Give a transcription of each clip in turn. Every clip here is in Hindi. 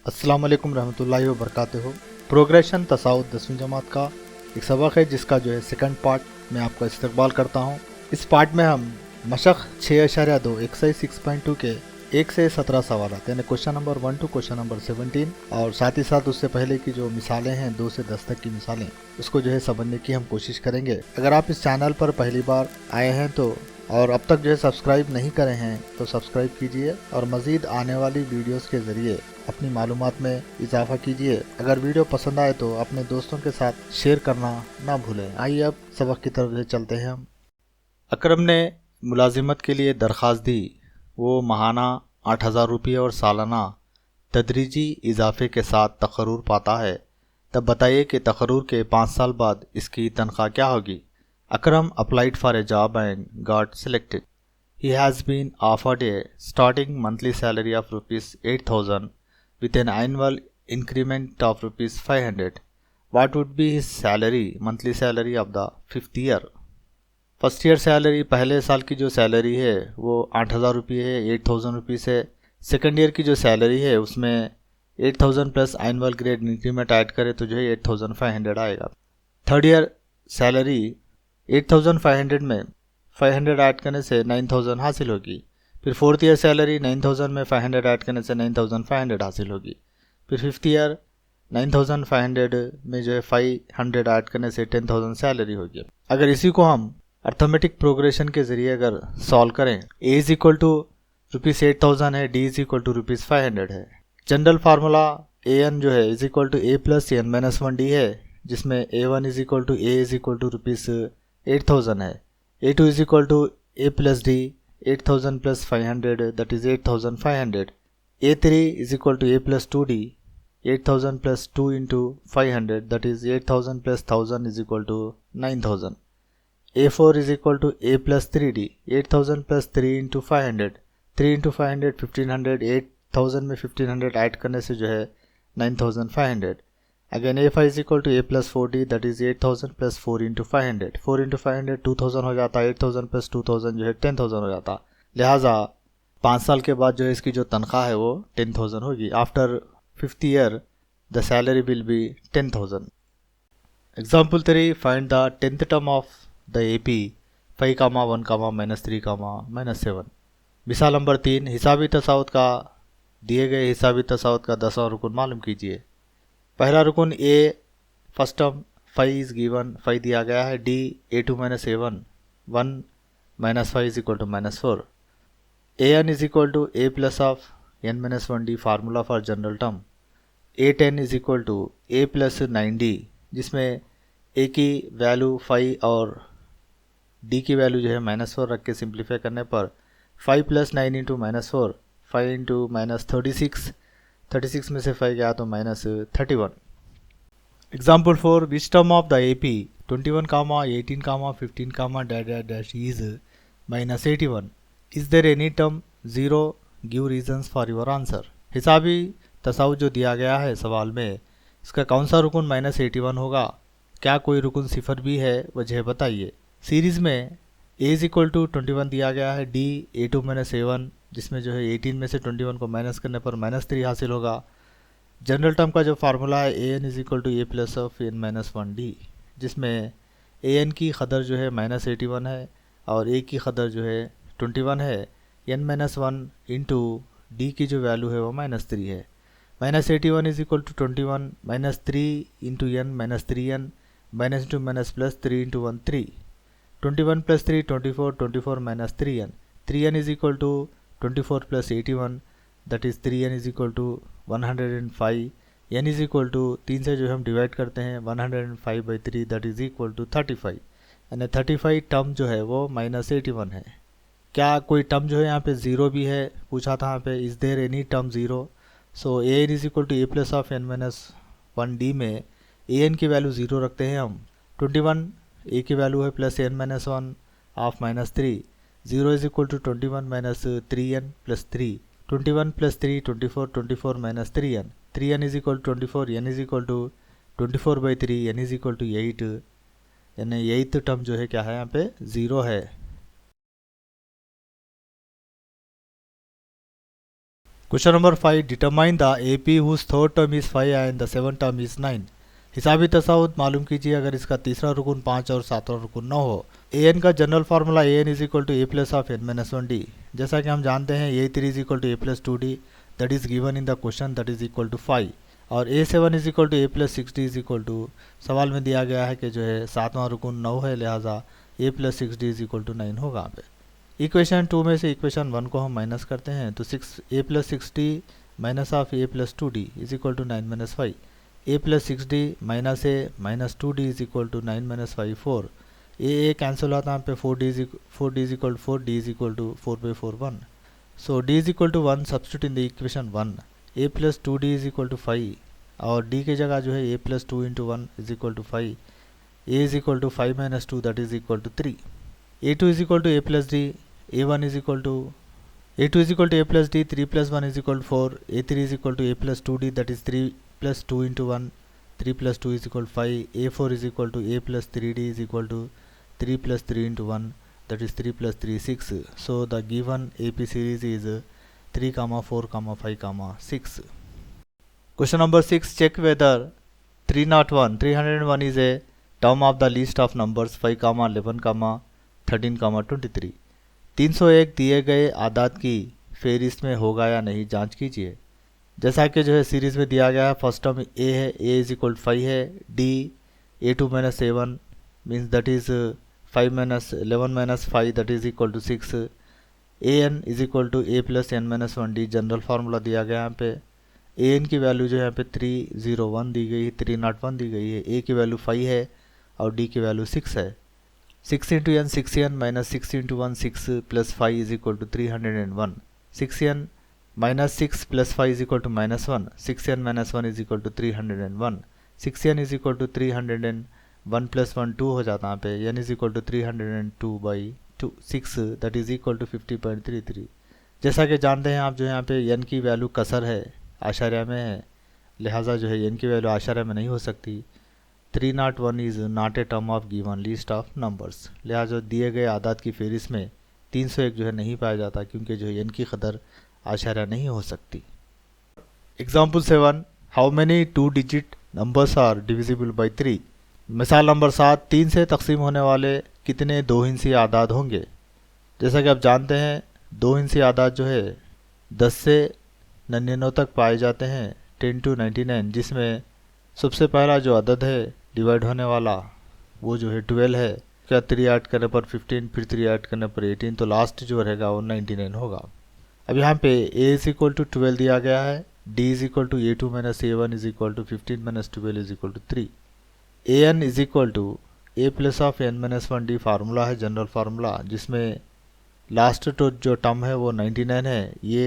अस्सलाम वालेकुम रहमतुल्लाहि व बरकातुहू। प्रोग्रेशन तसाउद 10वीं जमात का एक सबक है जिसका जो है सेकंड पार्ट में आपका इस्तकबाल करता हूँ। इस पार्ट में हम मशक़ 6.2 एक्सरसाइज 6.2 के 1 से 17 सवाल यानी question number 1 to question number 17 और साथ ही साथ उससे पहले की जो मिसालें हैं 2 से 10 तक की मिसालें उसको जो है समझने की हम कोशिश करेंगे। अगर आप इस चैनल पर पहली बार आए हैं तो और अब तक जो है सब्सक्राइब नहीं करे हैं तो सब्सक्राइब कीजिए और मज़ीद आने वाली वीडियोस के ज़रिए अपनी मालूमात में इजाफा कीजिए। अगर वीडियो पसंद आए तो अपने दोस्तों के साथ शेयर करना ना भूलें। आइए अब सबक की तरफ से चलते हैं हम। अकरम ने मुलाजिमत के लिए दरख्वास्त दी। वो माहाना 8,000 रुपये और सालाना तदरीजी इजाफे के साथ तकर्रुर पाता है। तब बताइए कि तकर्रुर के 5 साल बाद इसकी तनख्वाह क्या होगी। Akram applied for a job and got selected. He has been offered a starting monthly salary of rupees 8,000 with an annual increment of rupees 500. What would be his monthly salary of the 5th year? First year salary पहले साल की जो सैलरी है वो 8,000 रुपये है, 8,000 रुपीज़ है। सेकेंड ईयर की जो सैलरी है उसमें 8,000 plus annual grade increment add करे तो जो है 8,500 आएगा। थर्ड ईयर सैलरी 8,500 में 500 ऐड करने से 9,000 हासिल होगी। फिर फोर्थ ईयर सैलरी 9,000 में 500 ऐड करने से 9,500 हासिल होगी। फिर फिफ्थ ईयर 9,500 में जो है 500 ऐड करने से 10,000 सैलरी होगी। अगर इसी को हम अर्थमेटिक प्रोग्रेशन के ज़रिए अगर सॉल्व करें, ए इज इक्वल टू ₹8,000 है, डी इज इक्वल टू ₹500 है। जनरल फार्मूला ए एन जो है is equal to A plus N minus 1 D है, जिसमें A one is equal to A is equal to ₹8,000 है। A2 is equal to A plus D 8,000 plus 500 that is 8,500। A3 is equal to A plus 2D 8,000 plus 2 into 500 that is 8,000 plus 1,000 is equal to 9,000। A4 is equal to A plus 3D 8,000 plus 3 into 500 3 into 500 1500 8,000 में 1500 ऐड करने से जो है 9,500। Again A5 is equal to A plus 4D that is 8,000 plus 4 into 500 4 into 500 2,000 हो जाता है। 8,000 प्लस 2,000 जो है 10,000 हो जाता। लिहाजा 5 साल के बाद जो है इसकी जो तनख्वाह है वो 10,000 होगी। After 5th year the salary will be 10,000। Example 3, find the 10th term of the AP 5, 1, -3, -7। मिसाल नंबर 3, हिसाबी तसाउत का दिए गए हिसाबी तसाउत का 10वां रुकन मालूम कीजिए। पहला रुकन A first term 5 is given 5 दिया गया है। D A2 minus A1 1 minus 5 is equal to -4। AN is equal to A plus of n minus 1D formula for general term. A10 is equal to A plus 9D जिसमें ए की वैल्यू 5 और डी की वैल्यू जो है -4 रख के सिंप्लीफाई करने पर 5 प्लस 9 इंटू -4 5 इंटू -36 में से 5 गया तो -31। Example 4, which term of the AP 21, 18, 15, dash is -81। Is there any term 0? Give reasons for your answer. हिसाबी तसाउत जो दिया गया है सवाल में, इसका कौन सा रुकन -81 होगा? क्या कोई रुकन सिफर भी है? वजह बताइए। सीरीज़ में ए इज इक्वल टू 21 दिया गया है। डी A2 माइनस A1 जिसमें जो है 18 में से 21 को माइनस करने पर -3 हासिल होगा। जनरल टर्म का जो फार्मूला है AN is equal to A plus of n minus 1D जिसमें AN की कदर जो है -81 है और A की कदर जो है 21 है। n माइनस 1 इंटू डी की जो वैल्यू है वो -3 है। -81 is equal to 21 -3 into n -3n minus into minus plus 3 into 1 3 21 plus 3 24 24 minus 3n 3n is equal to 24 plus 81 that is 3n is equal to 105। n is equal to 3 से जो हम डिवाइड करते हैं 105/3 दैट इज इक्वल टू 35 यानी 35 टर्म जो है वो -81 है। क्या कोई टर्म जो है यहाँ पे ज़ीरो भी है? पूछा था यहाँ पे is there any term zero. So A N is equal to A plus of n minus 1D में an की वैल्यू ज़ीरो रखते हैं हम। 21 a की वैल्यू है plus n minus 1 of -3 0 is equal to 21 minus 3n plus 3 21 plus 3 24 24 minus 3n 3n is equal to 24 n is equal to 24/3 n is equal to 8 यानी 8th टर्म जो है क्या है यहाँ पे 0 है। Question number 5, determine the AP whose third term is 5 and the seven term is 9। हिसाबी तसाउद मालूम कीजिए अगर इसका तीसरा रुकन 5 और सातवां रुकन 9 हो। an का general formula an is equal to A plus of N minus one D. जैसा कि हम जानते हैं a3 is equal to A plus two D, that is given in the question, that is equal to 5। और a7 is equal to A plus six D is equal to, सवाल में दिया गया है कि जो है सातवां रुकन 9 है, लिहाजा a plus six D is equal to 9 होगा। पे इक्वेशन 2 में से इक्वेशन 1 को हम माइनस करते हैं तो a plus six D minus of a plus two D is equal to 9 minus 5। a plus six D minus a minus two D is equal to 9 minus 5 4। a cancel होता है यहाँ पे 4d is equal to 4, d is equal to 4/4 1। So d is equal to 1 substitute in the equation 1। a plus two D is equal to 5 और d की जगह जो है a plus two into 1 is equal to 5। a is equal to 5 minus 2 that is equal to 3। a2 is equal to a plus d, a1 is equal to a2 is equal to a plus d, 3 plus 1 is equal to 4। a3 is equal to a plus two D, that is 3 plus 2 into 1, 3 plus 2 is equal to 5। a4 is equal to a plus 3d is equal to 3 plus 3 into 1, that is 3 plus 3 6। So the given AP series is 3, 4, 5, 6। Question number 6, check whether 301 is a term of the list of numbers 5, 11, 13, 23। 301 दिए गए आदाद की फेहरिस्त में होगा या नहीं, जांच कीजिए। जैसा कि जो है सीरीज में दिया गया है, फर्स्ट टर्म a है, a इज इक्वल टू 5 है, d a2 minus a1 means that is 5 minus 11 minus 5 that is equal to 6। an is equal to a plus n minus 1d, general formula दिया गया यहाँ पे। an की वैल्यू जो है यहाँ पे 301 दी गई है, 301 दी गई है, a की वैल्यू 5 है और d की वैल्यू 6 है। 6 into n 6n minus 6 into 1 6 plus 5 is equal to 301। 6n minus 6 plus 5 is equal to minus 1, 6n minus 1 is equal to 301। 6n is equal to 301 plus 1 2 हो जाता है यहाँ पे, n is equal to 302/2 6 that is equal to 50.33। जैसा कि जानते हैं आप जो है यहाँ पे n की वैल्यू कसर है, आशार्य में है, लिहाजा जो है n की वैल्यू आशार्य में नहीं हो सकती। 301 is not a term of given list of numbers, लिहाजा दिए गए आदाद की फेहरिस्त में 301 जो है नहीं पाया जाता क्योंकि जो है n की कदर आशार्य नहीं हो सकती। Example 7, how many 2 digit numbers are divisible by 3। मिसाल नंबर 7, 3 से तकसीम होने वाले कितने 2 हिस्सी आदाद होंगे। जैसा कि आप जानते हैं 2 हिस्सी आदाद जो है 10 से 99 तक पाए जाते हैं, 10 to 99, जिसमें सबसे पहला जो अदद है डिवाइड होने वाला वो जो है 12 है। क्या 3 ऐड करने पर 15, फिर 3 ऐड करने पर 18, तो लास्ट जो रहेगा वो 99 होगा। अब यहाँ पे a इज इक्वल टू 12 दिया गया है, d is equal to a2 minus a1 is equal to 15 minus 12 is equal to 3। an is equal to a plus of n minus 1d formula है, जनरल फार्मूला, जिसमें लास्ट तो जो टर्म है वो 99 है, ये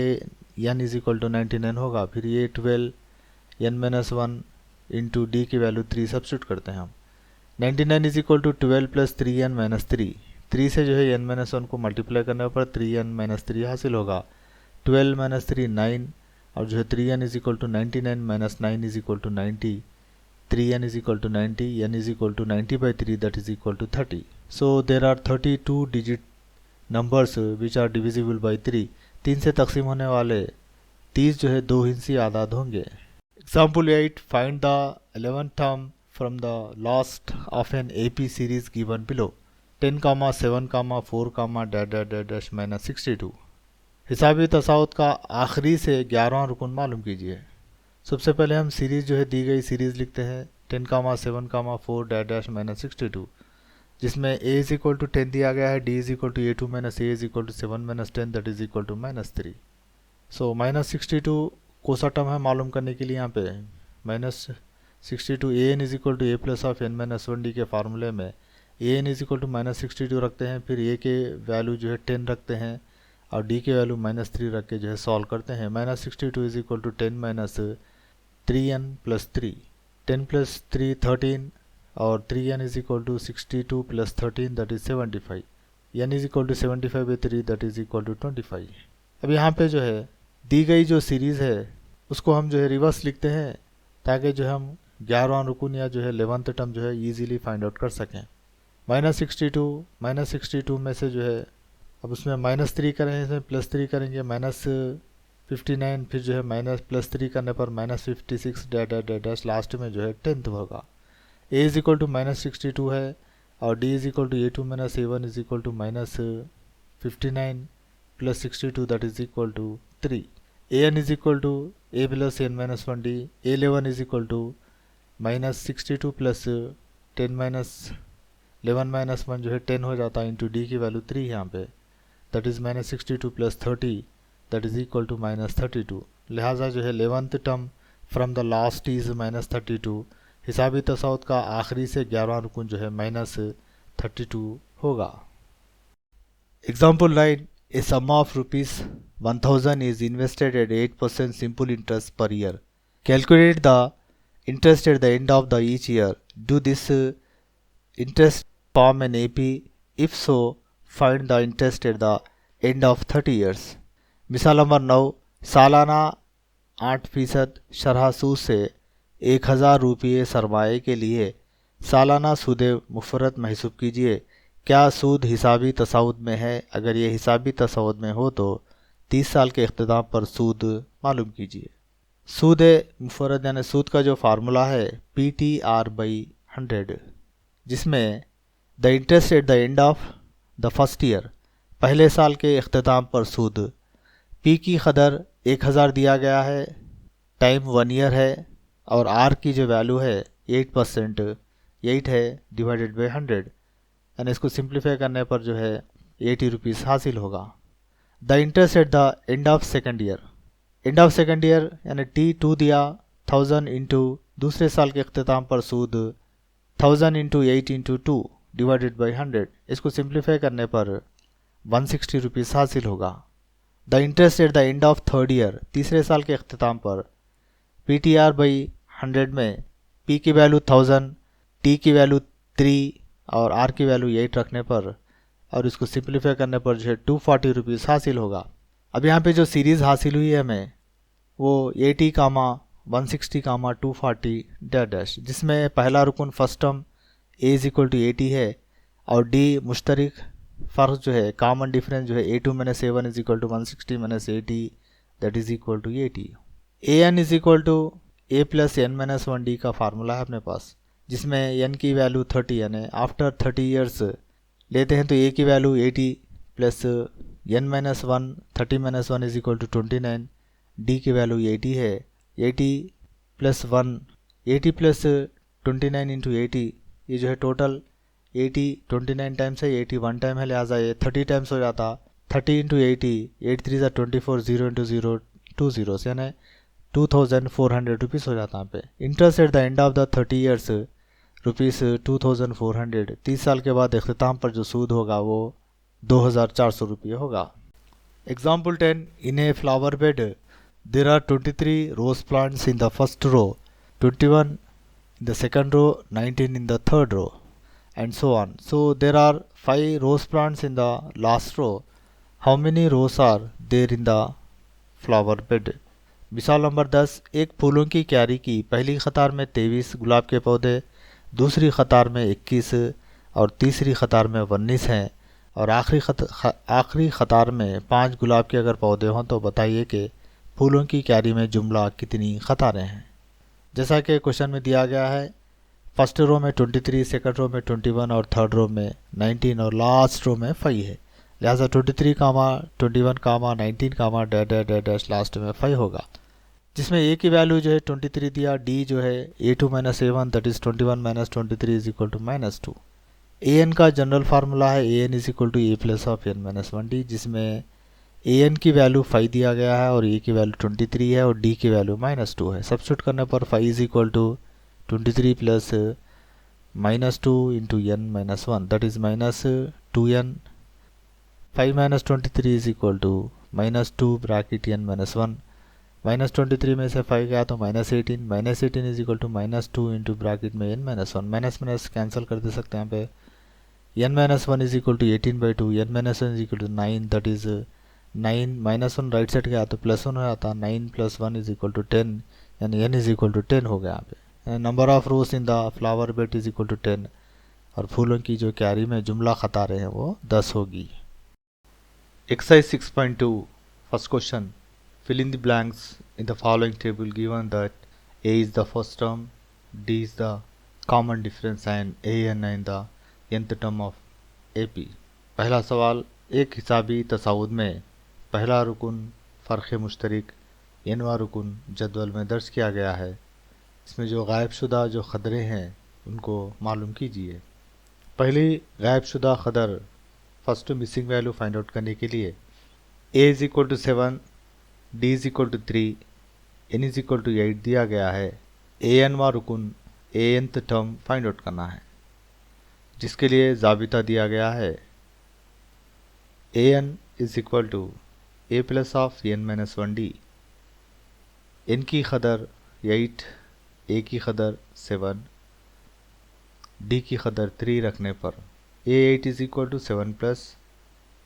n इज इक्वल टू 99 होगा। फिर ये 12 n माइनस 1 इंटू डी की वैल्यू 3 सब्स्टिट्यूट करते हैं हम। 99 is equal to 12 plus 3n minus 3, 3 से जो है n माइनस 1 को मल्टीप्लाई करने पर 3n माइनस 3 हासिल होगा। 12 माइनस 3 9 और जो है 3n is equal to 99 minus 9 is equal to 90, 3n is equal to 90, n is equal to 90/3 that is equal to 30। So there are 32 digit numbers which are divisible by 3। 3 से तकसीम होने वाले 30 जो है 2 हिस्सी आदाद होंगे। Example 8, find the 11th term from the last of an AP series given below 10, 7, 4, dash minus 62। हिसाबी तसाउत का आखिरी से 11वां रुकन मालूम कीजिए। सबसे पहले हम सीरीज़ जो है दी गई सीरीज़ लिखते हैं 10, 7, 4, dash minus 62, जिसमें a इज इक्वल टू 10 दिया गया है, d is equal to a2 minus a is equal to 7 minus 10 that is equal to minus 3। So minus 62 कौन सा टर्म है मालूम करने के लिए यहाँ पे minus 62 an is equal to a plus of n minus 1d के फार्मूले में an is equal to minus 62 रखते हैं, फिर a के वैल्यू जो है 10 रखते हैं और d के वैल्यू माइनस 3 रख के जो है सॉल्व करते हैं। Minus 62 is equal to 10 minus 3n plus 3, 10 plus 3 13 और 3n is equal to 62 plus 13 that is 75, n is equal to 75/3 that is equal to 25। अब यहाँ पे जो है दी गई जो सीरीज़ है उसको हम जो है रिवर्स लिखते हैं ताकि जो हम 11वां रुकन या जो है 11th टर्म जो है इजीली फाइंड आउट कर सकें। माइनस 62 में से जो है अब उसमें माइनस 3 करें, इसमें प्लस 3 करेंगे, माइनस 59, फिर जो है माइनस प्लस 3 करने पर -56 डैश डैश डैश, लास्ट में जो है 10th होगा। a इज इक्वल टू -62 है और d is equal to a2 minus a1 is equal to -59 plus 62 that is equal to 3। an is equal to a plus n minus 1 d, a11 is equal to -62 plus 10 minus 11 minus 1 जो है 10 हो जाता है, इंटू डी की वैल्यू 3 यहाँ पे, that is -62 plus 30 that is equal to -32। लिहाजा जो है 11th term from the last is -32, हिसाबी तसाउद का आखिरी से 11वां रुकन जो है -32 होगा। Example 9, a sum of ₹1000 is invested at 8% simple interest per year. Calculate the interest at the end of the each year. Do this interest form an AP? If so find the interest at the end of 30 years. मिसाल नंबर 9, सालाना 8% शरह सूद से 1000 रुपये सरमाए के लिए सालाना सूद मुफरत महसूब कीजिए। क्या सूद हिसाबी तसाउद में है? अगर ये हिसाबी तसाउद में हो तो 30 साल के इख्तिताम पर सूद मालूम कीजिए। सूद मुफरत यानी सूद का जो फार्मूला है PTR/100, जिसमें the interest at the end of the first year, पहले साल के इख्तिताम पर सूद, P की कदर 1000 दिया गया है, टाइम 1 ईयर है और R की जो वैल्यू है 8% 8 है डिवाइडेड बाई 100, यानी इसको सिंप्लीफाई करने पर जो है 80 रुपीज़ हासिल होगा। The interest at the end of second year, end of second year यानी T2 दिया 1000 इंटू दूसरे साल के इख्तिताम पर सूद 1000 इंटू 8 इंटू 2 डिवाइडेड बाई 100, इसको सिंप्लीफाई करने पर 160 रुपीज़ हासिल होगा। The interest at the end of third year, तीसरे साल के इख्तिताम पर PTR/100 में P की वैल्यू 1000, T की वैल्यू 3 और R की वैल्यू 8 रखने पर और इसको सिंप्लीफाई करने पर जो है 240 रुपीज़ हासिल होगा। अब यहाँ पे जो सीरीज़ हासिल हुई है हमें वो 80, 160, 240 डैश डैश, जिसमें पहला रुकन first term A is equal to 80 है और D मुश्तरक फ़र्क जो है कॉमन डिफरेंस जो है A2 minus A1 is equal to 160 minus 80 that is equal to 80। AN is equal to A plus n minus 1D का फार्मूला है अपने पास, जिसमें n की वैल्यू 30 यानी आफ्टर 30 ईयर्स लेते हैं तो A की value 80 plus n minus 1 30 minus 1 is equal to 29, D की वैल्यू 80 है, 80 प्लस 1 80 प्लस 29 इंटू 80, ये जो है टोटल 80 29 टाइम्स है, 80 1 टाइम है, लिहाजा ये 30 टाइम्स हो जाता। 30 इंटू 80 8 3 24 0 इंटू 0 2 zeros यानी 2400 रुपीज़ हो जाता है पे। Interest at the end of the 30 years ₹2400, 30 साल के बाद इख्तिताम पर जो सूद होगा वो 2400 रुपये होगा। Example 10, in a flower bed there are 23 rose plants in the first row, 21 in the second row, 19 in the third row, and so on. So there are 5 rose plants in the last row. How many rows are there in the flower bed? मिसाल नंबर 10, एक फूलों की क्यारी की पहली कतार में 23 गुलाब के पौधे, दूसरी कतार में 21 और तीसरी कतार में 19 हैं और आखिरी कतार में 5 गुलाब के अगर पौधे हों तो बताइए कि फूलों की क्यारी में जुमला कितनी कतारें हैं। जैसा कि क्वेश्चन में दिया गया है, फर्स्ट रो में 23, सेकंड रो में 21 और थर्ड रो में 19 और लास्ट रो में 5 है, लिहाजा 23 21 19 डैश डैश लास्ट में 5 होगा, जिसमें A की वैल्यू जो है 23 दिया, D जो है A2 minus A1 that is 21 minus 23 is equal to -2। AN का जनरल फार्मूला है AN is equal to A plus of n minus 1D, जिसमें AN की वैल्यू 5 दिया गया है और A की वैल्यू 23 है और D की वैल्यू -2 है। सब्स्टिट्यूट करने पर 5 is equal to 23 plus -2 into n minus 1 that is -2n, 5 minus 23 is equal to -2 bracket n minus 1, -23 में से 5 गया तो -18 is equal to -2 into bracket में n minus 1, minus minus cancel कर दे सकते हैं यहाँ पे। n minus 1 is equal to 18/2, n minus 1 is equal to 9 that is 9 -1 right side गया तो +1 हो जाता, 9 + 1 इज इक्वल टू 10 यानी n इज इक्वल टू 10 हो गया यहाँ पे। Number of rows in the flower bed is equal to 10 और फूलों की जो क्यारी में जुमला कतारें हैं वो 10 होगी। Exercise 6.2 first question, Fill in the blanks in the following table given that A is the first term, D is the common difference and AN in the nth term of AP. पहला सवाल, एक हिसाबी तसाउद में पहला रुकन फ़र्क़ मुश्तरक नवा रुकन जदवल में दर्ज किया गया है। इसमें जो गायबशुदा जो ख़दरे हैं उनको मालूम कीजिए। पहली गायबशुदा ख़दर first missing value find out करने के लिए A is equal to 7, D is equal to 3, N is equal to 8 दिया गया है। AN वा रुकन ANth टर्म फाइंड आउट करना है, जिसके लिए ज़ाबिता दिया गया है AN is equal to A plus of N minus 1D। N की ख़दर 8, A की ख़दर 7, D की ख़दर 3 रखने पर A8 is equal to 7 plus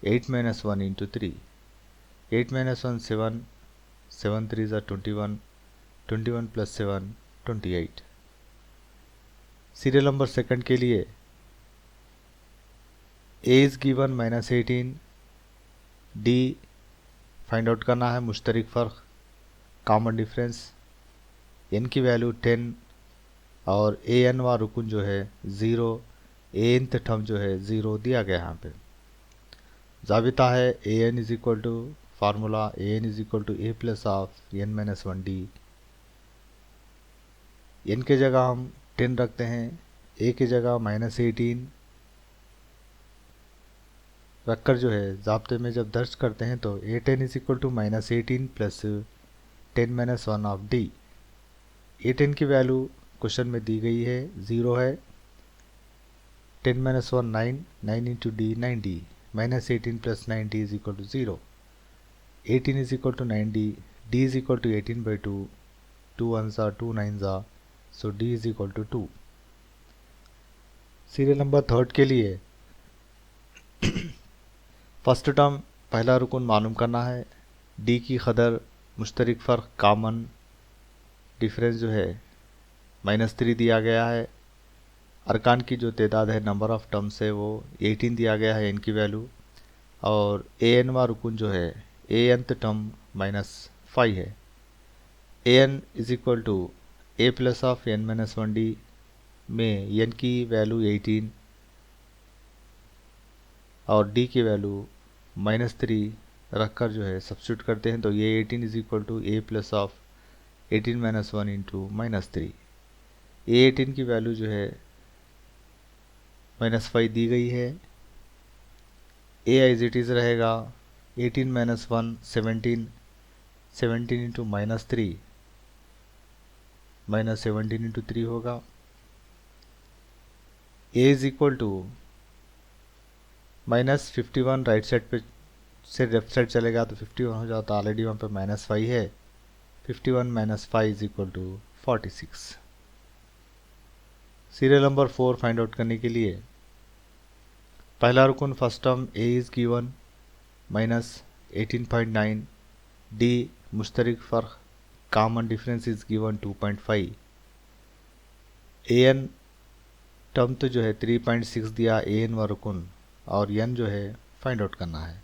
8 minus 1 into 3। 8 minus 1 7, 7 3 ज़ा 21, 21 प्लस 7 28। सीरियल नंबर सेकंड के लिए A is given minus 18, D find out करना है मुश्तरक फ़र्क कॉमन डिफरेंस, N की वैल्यू 10 और AN वा रुकन जो है 0, ANth टर्म जो है 0 दिया गया यहाँ पे। ज़ाबिता है AN is equal to formula AN is equal to A plus of N minus 1D। N के जगह हम 10 रखते हैं, A की जगह माइनस 18 रखकर जो है ज़ाब्ते में जब दर्ज करते हैं तो A10 is equal to minus 18 plus 10 minus 1 of D। A10 की वैल्यू क्वेश्चन में दी गई है 0 है। 10 minus 1 9, 9 into D 9D, minus 18 plus 9D is equal to 0। 18 is equal to 9D, D is equal to 18/2, 2 1 ज़ा 2 9 ज़ा, so D is equal to 2। Serial number third के लिए फर्स्ट टर्म पहला रुकन मालूम करना है। D की ख़दर मुश्तरक फ़र्क कॉमन डिफरेंस जो है -3 दिया गया है। अरकान की जो तादाद है नंबर ऑफ़ टर्म्स है वो 18 दिया गया है N की वैल्यू, और AN वा रुकन जो है ANth टर्म -5 है। AN is equal to A plus of N minus 1D में N की वैल्यू 18 और D की वैल्यू -3 रखकर जो है सब्स्टिट्यूट करते हैं तो ये 18 is equal to A plus of 18 minus 1 into -3। A18 की वैल्यू जो है -5 दी गई है। A एज इट इज़ रहेगा 18 माइनस 1 17, 17 इंटू -3, -17 इंटू 3 होगा। A is equal to -51 right side पे से लेफ्ट साइड चलेगा तो 51 हो जाता, ऑलरेडी वहाँ पे -5 है। 51 minus 5 is equal to 46। Serial number 4 find out करने के लिए पहला रुकन first term A is given -18.9, D मुश्तरक फ़र्क common difference is given 2.5, AN term तो जो है 3.6 दिया AN व रुकन, और N जो है फाइंड आउट करना है।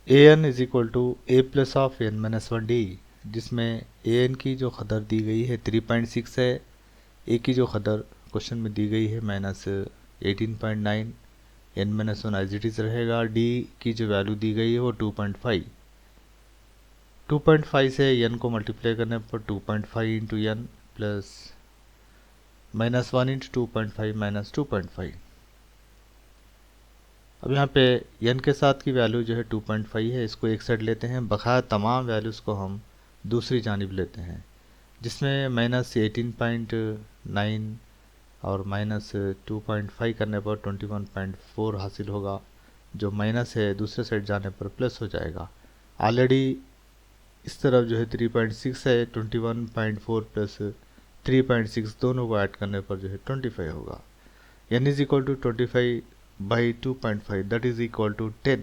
AN is equal to A plus of N minus 1D, जिसमें AN की जो ख़दर दी गई है 3.6 है, A की जो ख़दर क्वेश्चन में दी गई है -18.9, N minus 1 as it is रहेगा। D की जो वैल्यू दी गई है वो 2.5, 2.5 से N को मल्टीप्लाई करने पर 2.5 into N plus -1 into 2.5 minus 2.5। अब यहाँ पे N के साथ की वैल्यू जो है 2.5 है, इसको एक साइड लेते हैं, बकाया तमाम वैल्यूज़ को हम दूसरी जानिब लेते हैं, जिसमें -18.9 और -2.5 करने पर 21.4 हासिल होगा। जो माइनस है दूसरे साइड जाने पर प्लस हो जाएगा। ऑलरेडी इस तरफ जो है 3.6 है, 21.4 प्लस 3.6 दोनों को ऐड करने पर जो है 25 होगा। N is equal to 25 by 2.5 that is equal to 10।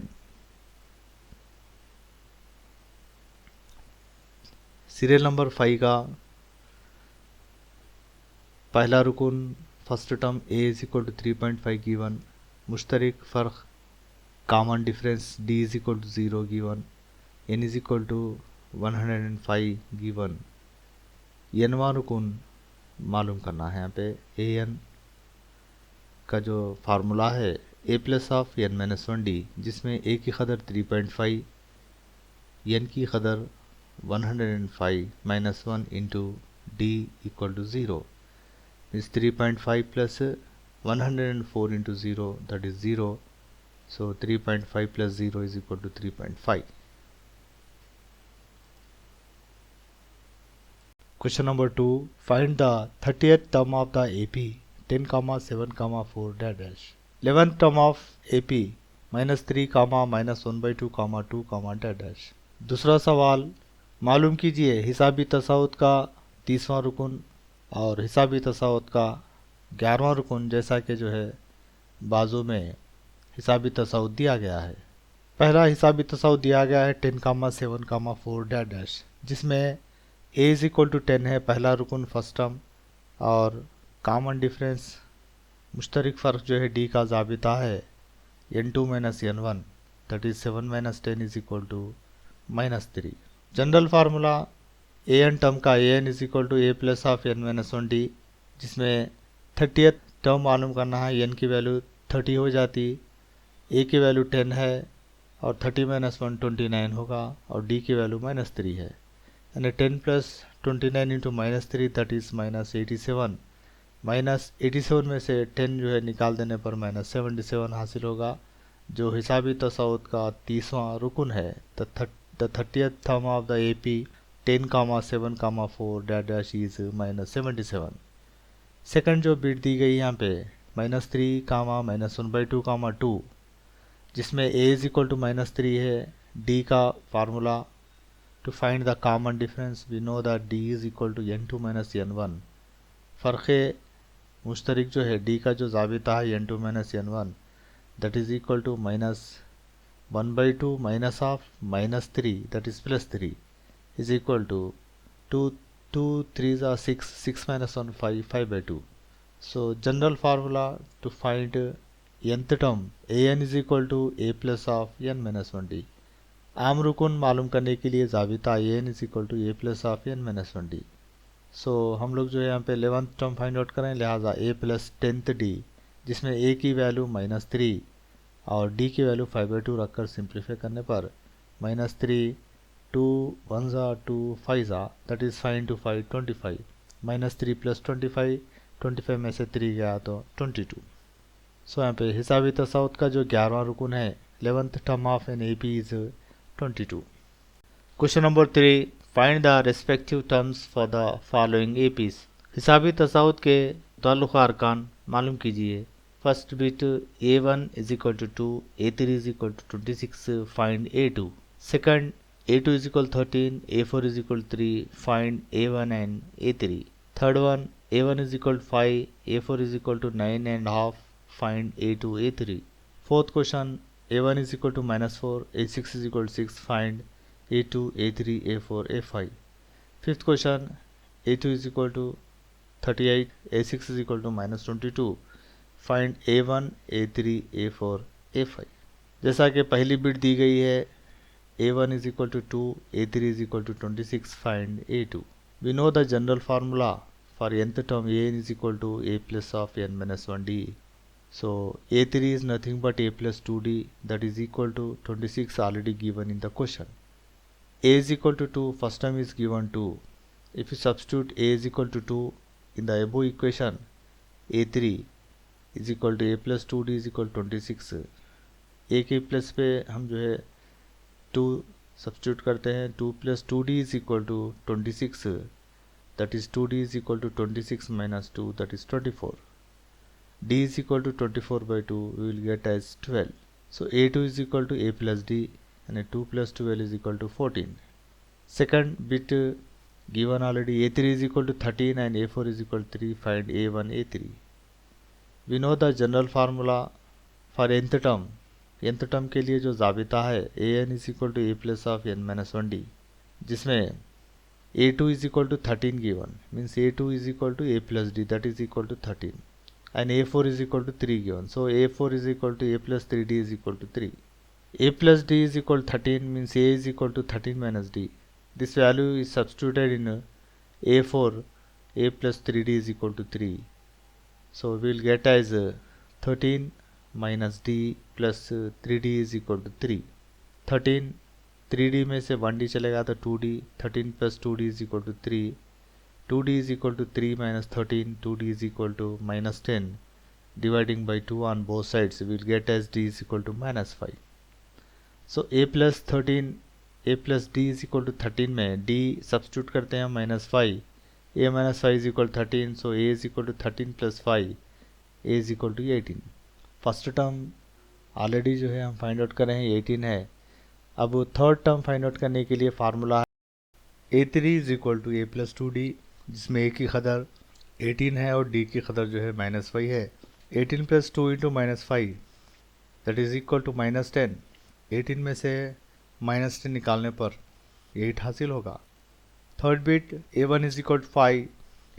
Serial number 5 का पहला रुकन first term A is equal to 3.5 given, मुश्तरक फ़र्क common difference D is equal to 0 given, N is equal to 105 given n रुकून मालूम करना है। यहाँ पे an का जो फार्मूला है a plus of n minus 1d, जिसमें a की कदर 3.5, n की कदर 105 minus 1 into d equal to 0 means 3.5 plus 104 into 0 that is 0, so 3.5 plus 0 is equal to 3.5. Question number 2. Find the 30th term of the AP 10, 7, 4 dash. 11th term of AP minus 3, minus 1 by 2, 2, dash. दूसरा सवाल, मालूम कीजिए हिसाबी तसाउत का 30वां रुकन और हिसाबी तसाउत का 11वां रुकन, जैसा कि जो है बाजू में हिसाबी तसाउत दिया गया है। पहला हिसाबी तसाउत दिया गया है 10, 7, 4 डैश, जिसमें a इज इक्वल टू 10 है पहला रुकन फर्स्ट टर्म, और कॉमन डिफरेंस मुश्तरक फ़र्क जो है d का ज़ाबिता है n2 minus n1 that is 7 minus 10 is equal to minus 3। General formula an term का an is equal to a plus of n minus 1d, जिसमें 30th टर्म मालूम करना है, n की वैल्यू 30 हो जाती, a की वैल्यू 10 है और 30 माइनस 1 29 होगा, और d की वैल्यू माइनस 3 है, यानी 10 plus 29 into minus 3 that is minus 87। Minus 87 में से 10 जो है निकाल देने पर माइनस 77 हासिल होगा, जो हिसाबी तसाउत का 30वां रुकन है। The 30th term of the AP 10, 7, 4 dash is minus 77। Second जो बिट दी गई यहाँ पे माइनस 3, माइनस 1 बाई 2, 2, जिसमें a is equal to minus 3 है, d का formula to find the common difference we know that d is equal to n2 minus n1। फ़र्क़ मुश्तरक जो है d का जो ज़ाबिता है n2 minus n1 that is equal to minus 1 by 2 minus of minus 3 that is plus 3 is equal to 2 3 6, 6 minus 1 5, 5 by 2. So general formula to find nth term an is equal to a plus of n minus 1d। आम रुकन मालूम करने के लिए Zabita an is equal to a plus of n minus 1d। सो हम लोग जो है यहाँ पे 11th टर्म फाइंड आउट करें, लिहाजा a प्लस 10th d, जिसमें a की वैल्यू माइनस 3 और d की वैल्यू 5 by 2 रखकर सिंप्लीफाई करने पर minus 3 2 1 2 5 that is 5 into 5 25, minus 3 plus 25 में से 3 गया तो 22। सो यहाँ पे हिसाबी तसाउत का जो 11वां रुकन है 11th term of an AP is 22। Question number 3, find the respective terms for the following APs। हिसाबी तसाउत के ताल्लुक़ा अरकान मालूम कीजिए। First bit A1 is equal to 2, A3 is equal to 26, find A2। Second A2 is equal 13, A4 is equal 3, find A1 and A3. Third one, A1 is equal 5, A4 is equal to 9 and half, find A2, A3. Fourth question, A1 is equal to minus 4, A6 is equal to 6, find A2, A3, A4, A5. Fifth question, A2 is equal to 38, A6 is equal to minus 22, find A1, A3, A4, A5। जैसा कि पहली बिट दी गई है A1 is equal to 2, A3 is equal to 26, find A2. We know the general formula for nth term an is equal to a plus of n minus 1d. So A3 is nothing but a plus 2d, that is equal to 26 already given in the question. A is equal to 2, first term is given 2. If you substitute a is equal to 2 in the above equation, A3 is equal to a plus 2d is equal to 26. a के प्लस पे हम जो है 2 सब्स्टिट्यूट करते हैं, 2 plus 2d is equal to 26, that is 2d is equal to 26 minus 2 that is 24, d is equal to 24 by 2 we will get as 12। So A2 is equal to a plus d and 2 plus 12 is equal to 14। Second bit given already A3 is equal to 13 and A4 is equal to 3, find A1 A3। We know the general formula for nth term. nth term के लिए जो ज़ाबिता है an is equal to a plus of n minus 1d, जिसमें A2 is equal to 13 given, means A2 is equal to a plus d that is equal to 13 and A4 is equal to 3 given, so A4 is equal to a plus 3d is equal to 3। a plus d is equal 13 means a is equal to 13 minus d, This value is substituted in a for a plus 3d is equal to 3. So we will get as 13 minus d plus 3d is equal to 3. 13 3d में से 1d चलेगा तो 2d, 13 plus 2d is equal to 3. 2d is equal to 3 minus 13, 2d is equal to minus 10. Dividing by 2 on both sides, we will get as d is equal to minus 5. So a plus 13, a plus d is equal to 13 में d सब्स्टिट्यूट करते हैं minus 5. a minus 5 is equal to 13, so a is equal to 13 plus 5, a is equal to 18. First term already जो है हम फाइंड आउट कर रहे हैं 18 है. अब थर्ड टर्म फाइंड आउट करने के लिए फार्मूला है a3 is equal to a plus 2d, जिसमें a की कदर 18 है और d की कदर जो है -5 है. 18 plus 2 into -5 that is equal to -10. 18 में से -10 निकालने पर 8 हासिल होगा. Third bit a1 is equal to 5,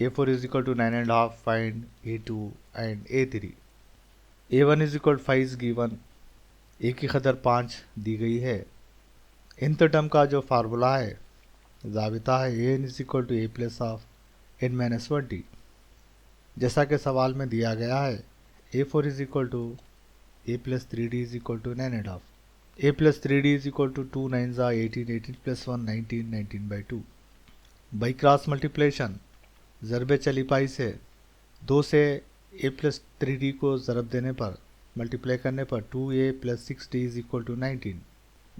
a4 is equal to 9.5, find a2 and a3. a1 is equal to 5 is given, a की कदर 5 दी गई है. nth टर्म का जो फार्मूला है ज़ाबिता है an is equal to a plus of n minus 1d. जैसा कि सवाल में दिया गया है a4 is equal to a plus 3d is equal to 9.5. a plus 3d is equal to 2 9 18, 18 plus 1 19, 19 by 2. By cross multiplication ज़रब चली पाई से 2 से a प्लस 3d को ज़रब देने पर मल्टीप्लाई करने पर 2a plus 6d is equal to 19,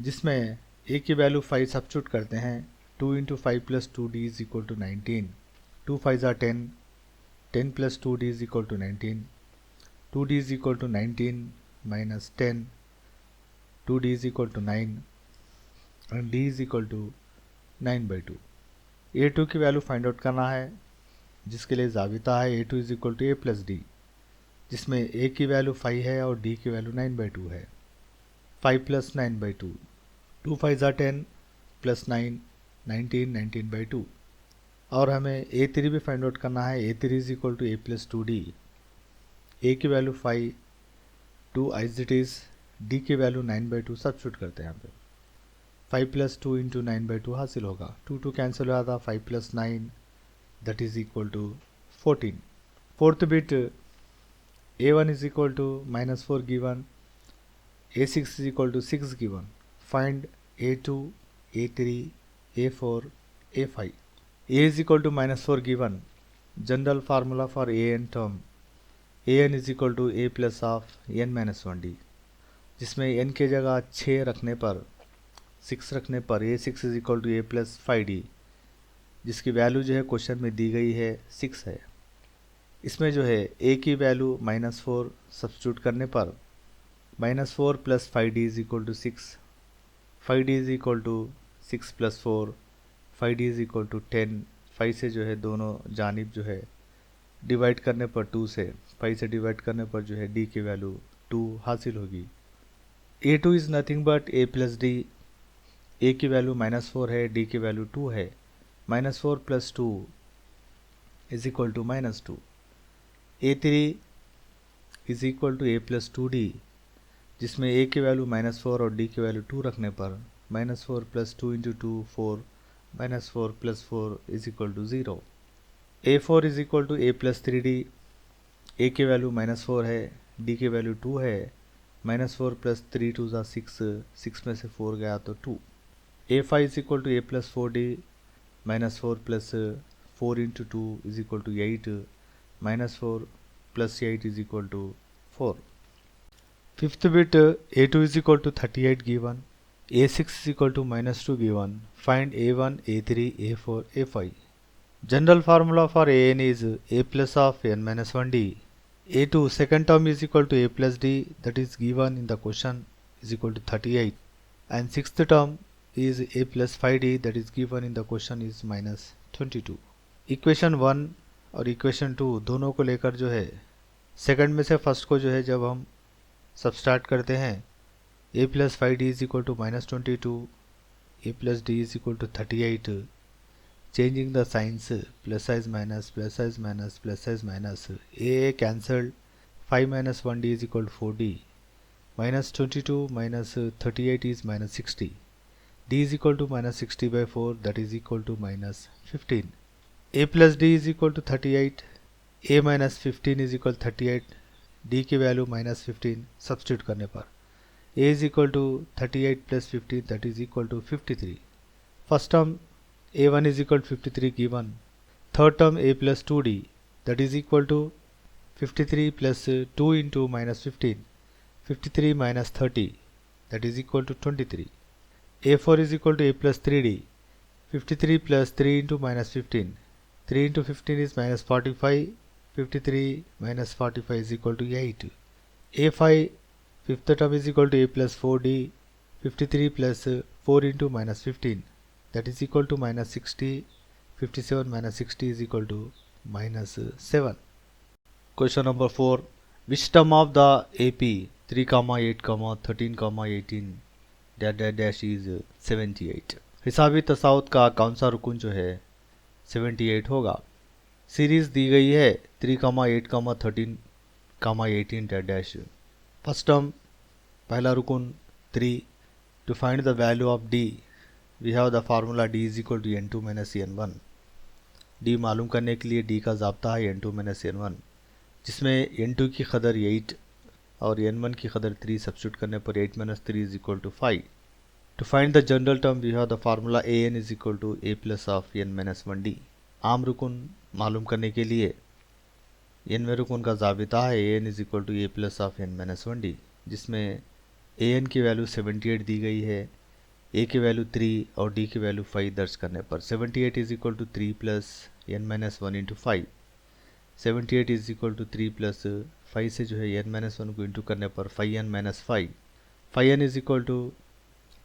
जिसमें a की वैल्यू 5 सब्स्टिट्यूट करते हैं. 2 into 5 plus 2d is equal to 19. 2 5 10, 10 plus 2d is equal to 19. 2d is equal to 19 minus 10, 2d is equal to 9 and d is equal to 9 by 2. a2 की वैल्यू फाइंड आउट करना है, जिसके लिए ज़ाबिता है a2 is equal to a plus d, जिसमें a की वैल्यू 5 है और d की वैल्यू 9 बाई 2 है. 5 प्लस 9 बाई 2, 2 5 10 प्लस 9 19, 19 बाई 2. और हमें a3 भी फाइंड आउट करना है. a3 is equal to a plus 2d. a की value 5, 2 as it is, d की वैल्यू 9 बाई 2 सब्स्टिट्यूट करते हैं यहाँ पे. 5 प्लस 2 इंटू 9 बाई 2 हासिल होगा. 2 2 कैंसिल हो जाता. 5 plus 9 that is equal to 14. Fourth bit a1 is equal to -4 given, a6 is equal to 6 given. Find a2, a3, a4, a5. a is equal to -4 given. General formula for an term an is equal to a plus of n minus 1d, जिसमें n के जगह 6 रखने पर 6 रखने पर a6 is equal to a plus 5d, जिसकी वैल्यू जो है क्वेश्चन में दी गई है 6 है. इसमें जो है a की वैल्यू -4 सब्स्टिट्यूट करने पर -4 plus 5d is equal to 6, 5d is equal to 6 plus 4, 5d is equal to 10. 5 से जो है दोनों जानिब जो है डिवाइड करने पर 2 से 5 से डिवाइड करने पर जो है d की वैल्यू 2 हासिल होगी. a2 is nothing but a plus d. a की वैल्यू -4 है, d की वैल्यू 2 है. -4 plus 2 is equal to -2. a3 is equal to a plus 2d, जिसमें a की वैल्यू -4 और d की वैल्यू 2 रखने पर -4 plus 2 into 2 4, -4 plus 4 is equal to 0. a4 is equal to a plus 3d. a की वैल्यू -4 है, d की वैल्यू 2 है. -4 प्लस 3 2 ज़ा 6, 6 में से 4 गया तो 2. a5 is equal to a plus 4d. -4 plus 4 into 2 is equal to 8, -4 plus 8 is equal to 4. Fifth bit a2 is equal to 38 given, a6 is equal to -2 given. Find a1, a3, a4, a5. General formula for an is a plus of n minus 1d. a2 second term is equal to a plus d, that is given in the question, is equal to 38. And sixth term is a plus 5d, that is given in the question, is -22. Equation 1 और इक्वेशन 2 दोनों को लेकर जो है सेकंड में से फर्स्ट को जो है जब हम सबस्ट्रैक्ट करते हैं, a plus 5d is equal to -22, a plus d is equal to 38. Changing the signs, plus size minus, plus size minus, plus size minus, a cancelled. 5 minus 1d is equal to 4d. -22 minus 38 is -60. d is equal to minus 60 by 4, that is equal to minus 15. a plus d is equal to 38, a minus 15 is equal 38, d की वैल्यू minus 15 सब्स्टिट्यूट करने पर a is equal to 38 plus 15, that is equal to 53. First term a1 is equal to 53 given. Third term a plus 2d, that is equal to 53 plus 2 into minus 15, 53 minus 30, that is equal to 23. a4 is equal to a plus 3d, 53 plus 3 into minus 15, 3 into 15 is minus 45, 53 minus 45 is equal to 8. a5 fifth term is equal to a plus 4d, 53 plus 4 into minus 15, that is equal to minus 60, 57 minus 60 is equal to minus 7. Question number 4. Which term of the AP 3, 8, 13, 18 dash is 78? हिसाबी तसाउत का कौन सा रुकन जो है 78 होगा? सीरीज दी गई है 3, 8, 13, 18 dash. फर्स्ट टर्म पहला रुकन 3. To find the value of d we have the formula d is equal to n2 minus n1. d मालूम करने के लिए d का ज़ाब्ता है n2 माइनस n1, जिसमें n2 की कदर 8 और n1 की कदर 3 सब्स्टिट्यूट करने पर 8 minus 3 is equal to 5. To find the general term we have the formula an is equal to a plus of n minus 1d. आम रुकन मालूम करने के लिए n रुकन का ज़ाबिता है an is equal to a plus of n minus 1d, जिसमें an की वैल्यू 78 दी गई है, a की वैल्यू 3 और d की वैल्यू 5 दर्ज करने पर 78 is equal to 3 plus n minus 1 into 5. 78 is equal to 3 plus 5 से जो है n माइनस 1 को इंटू करने पर 5n minus 5. 5n is equal to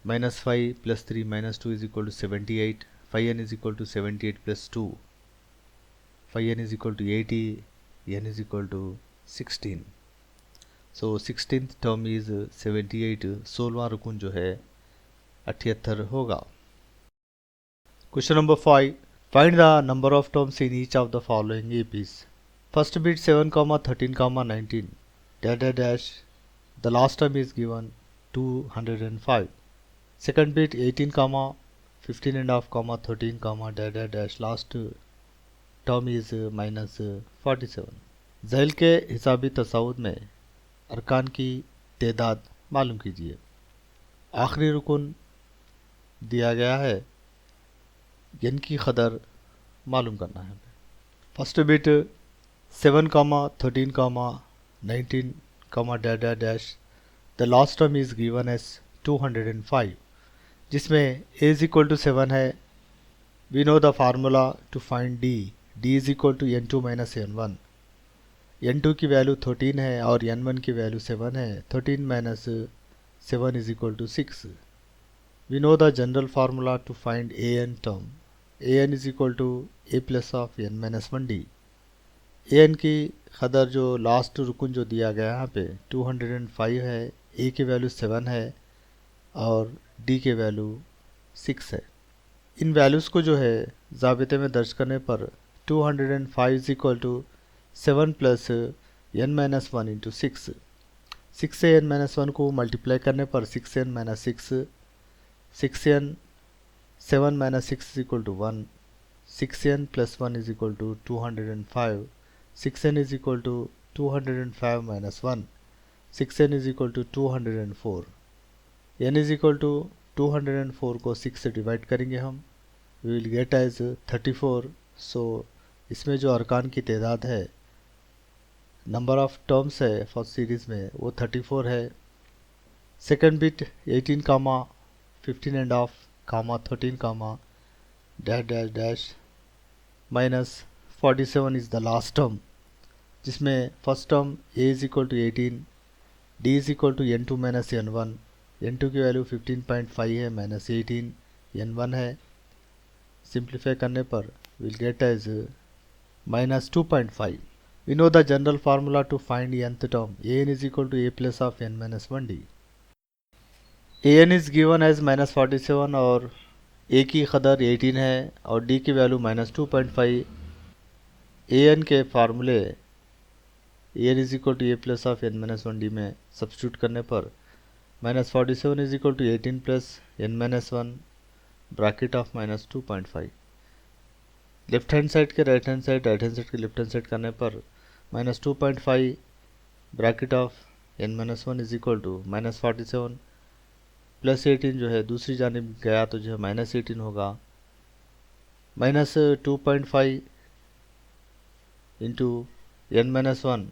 minus 5 plus 3 minus 2 is equal to 78. 5n is equal to 78 plus 2. 5n is equal to 80. n is equal to 16. So 16th term is 78. 16वां रुकन जो है 78 होगा. Question number 5. Find the number of terms in each of the following APs. First bit 7, 13, 19 dash. The last term is given 205. Second bit 18, 15 and half, 13, dash. Last term is minus 47. ज़ैल के हिसाबी तसाउद में अरकान की तादाद मालूम कीजिए. आखिरी रुकन दिया गया है, n की कदर मालूम करना है. First bit 7, 13, 19, dash. The last term is given as 205, जिसमें a is equal to 7 है. We know the formula to find d. d is equal to n2 minus n1. n2 की वैल्यू 13 है और n1 की वैल्यू 7 है. 13 minus 7 is equal to 6. We know the general formula to find an term. an is equal to a plus of n minus 1d. an की कदर जो लास्ट रुकन जो दिया गया यहाँ पे 205 है, a की वैल्यू 7 है और d की वैल्यू 6 है. इन वैल्यूज़ को जो है ज़ाबिते में दर्ज करने पर 205 is equal to 7 plus n minus 1 into 6. 6 से n माइनस 1 को मल्टीप्लाई करने पर 6n minus 6, 6n 7 minus 6 is equal to 1. 6n plus 1 is equal to 205. 6n is equal to 205 minus 1. 6n is equal to 204. n is equal to 204 को 6 से डिवाइड करेंगे हम. we will get as 34. so इसमें जो अरकान की तादाद है, नंबर ऑफ टर्म्स है फर्स्ट सीरीज़ में, वो 34 है. Second bit 18, 15 and half, 13, dash dash minus 47 is the last term, जिसमें first term a is equal to 18, d is equal to n2 minus n1. n2 की वैल्यू 15.5 है, माइनस 18 n1 है. सिंप्लीफाई करने पर will get as minus 2.5. We know the general formula to find nth term. an is equal to a plus of n minus 1d. an is given as minus 47 और a की कदर 18 है और d की वैल्यू माइनस 2.5. an के फार्मूले an is equal to a plus of n minus 1d में सब्स्टिट्यूट करने पर minus 47 is equal to 18 plus n minus 1 bracket of -2.5। Left hand side के right hand side, right hand side के लेफ्ट हैंड साइड करने पर -2.5 bracket of n-1 is equal to -47 +18 जो है दूसरी जानिब गया तो जो है -18 होगा। -2.5 into n-1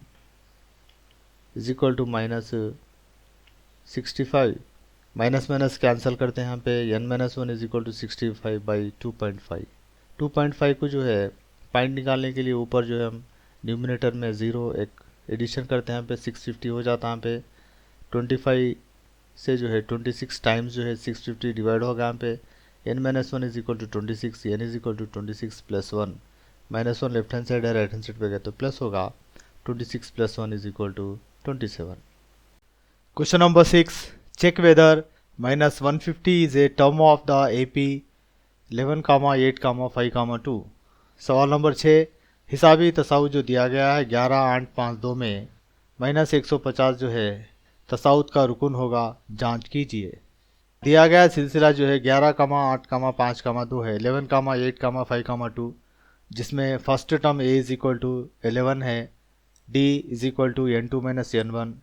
is equal to -65। Minus minus cancel करते हैं यहाँ पे, n-1 इज इक्वल टू 65/2.5। 2.5 को जो है पॉइंट निकालने के लिए ऊपर जो है हम न्यूमिनेटर में 0 एक एडिशन करते हैं, यहाँ पे 650 हो जाता है। यहाँ पे 25 से जो है 26 टाइम्स जो है 650 डिवाइड होगा। यहाँ पे n-1 is equal to 26, n is equal to 26 + 1। -1 left hand side है, राइट हैंड साइड पे गया तो प्लस होगा। 26 + 1 is equal to 27। Question number 6, check whether -150 is a term of the AP 11, 8, 5, 2। सवाल नंबर 6, हिसाबी तसाउद जो दिया गया है 11, 8, 5, 2 में -150 जो है तसाउद का रुकन होगा, जांच कीजिए। दिया गया सिलसिला जो है 11, 8, 5, 2 है, 11, 8, 5, 2, जिसमें first term a is equal to 11 है, d is equal to n2 - n1,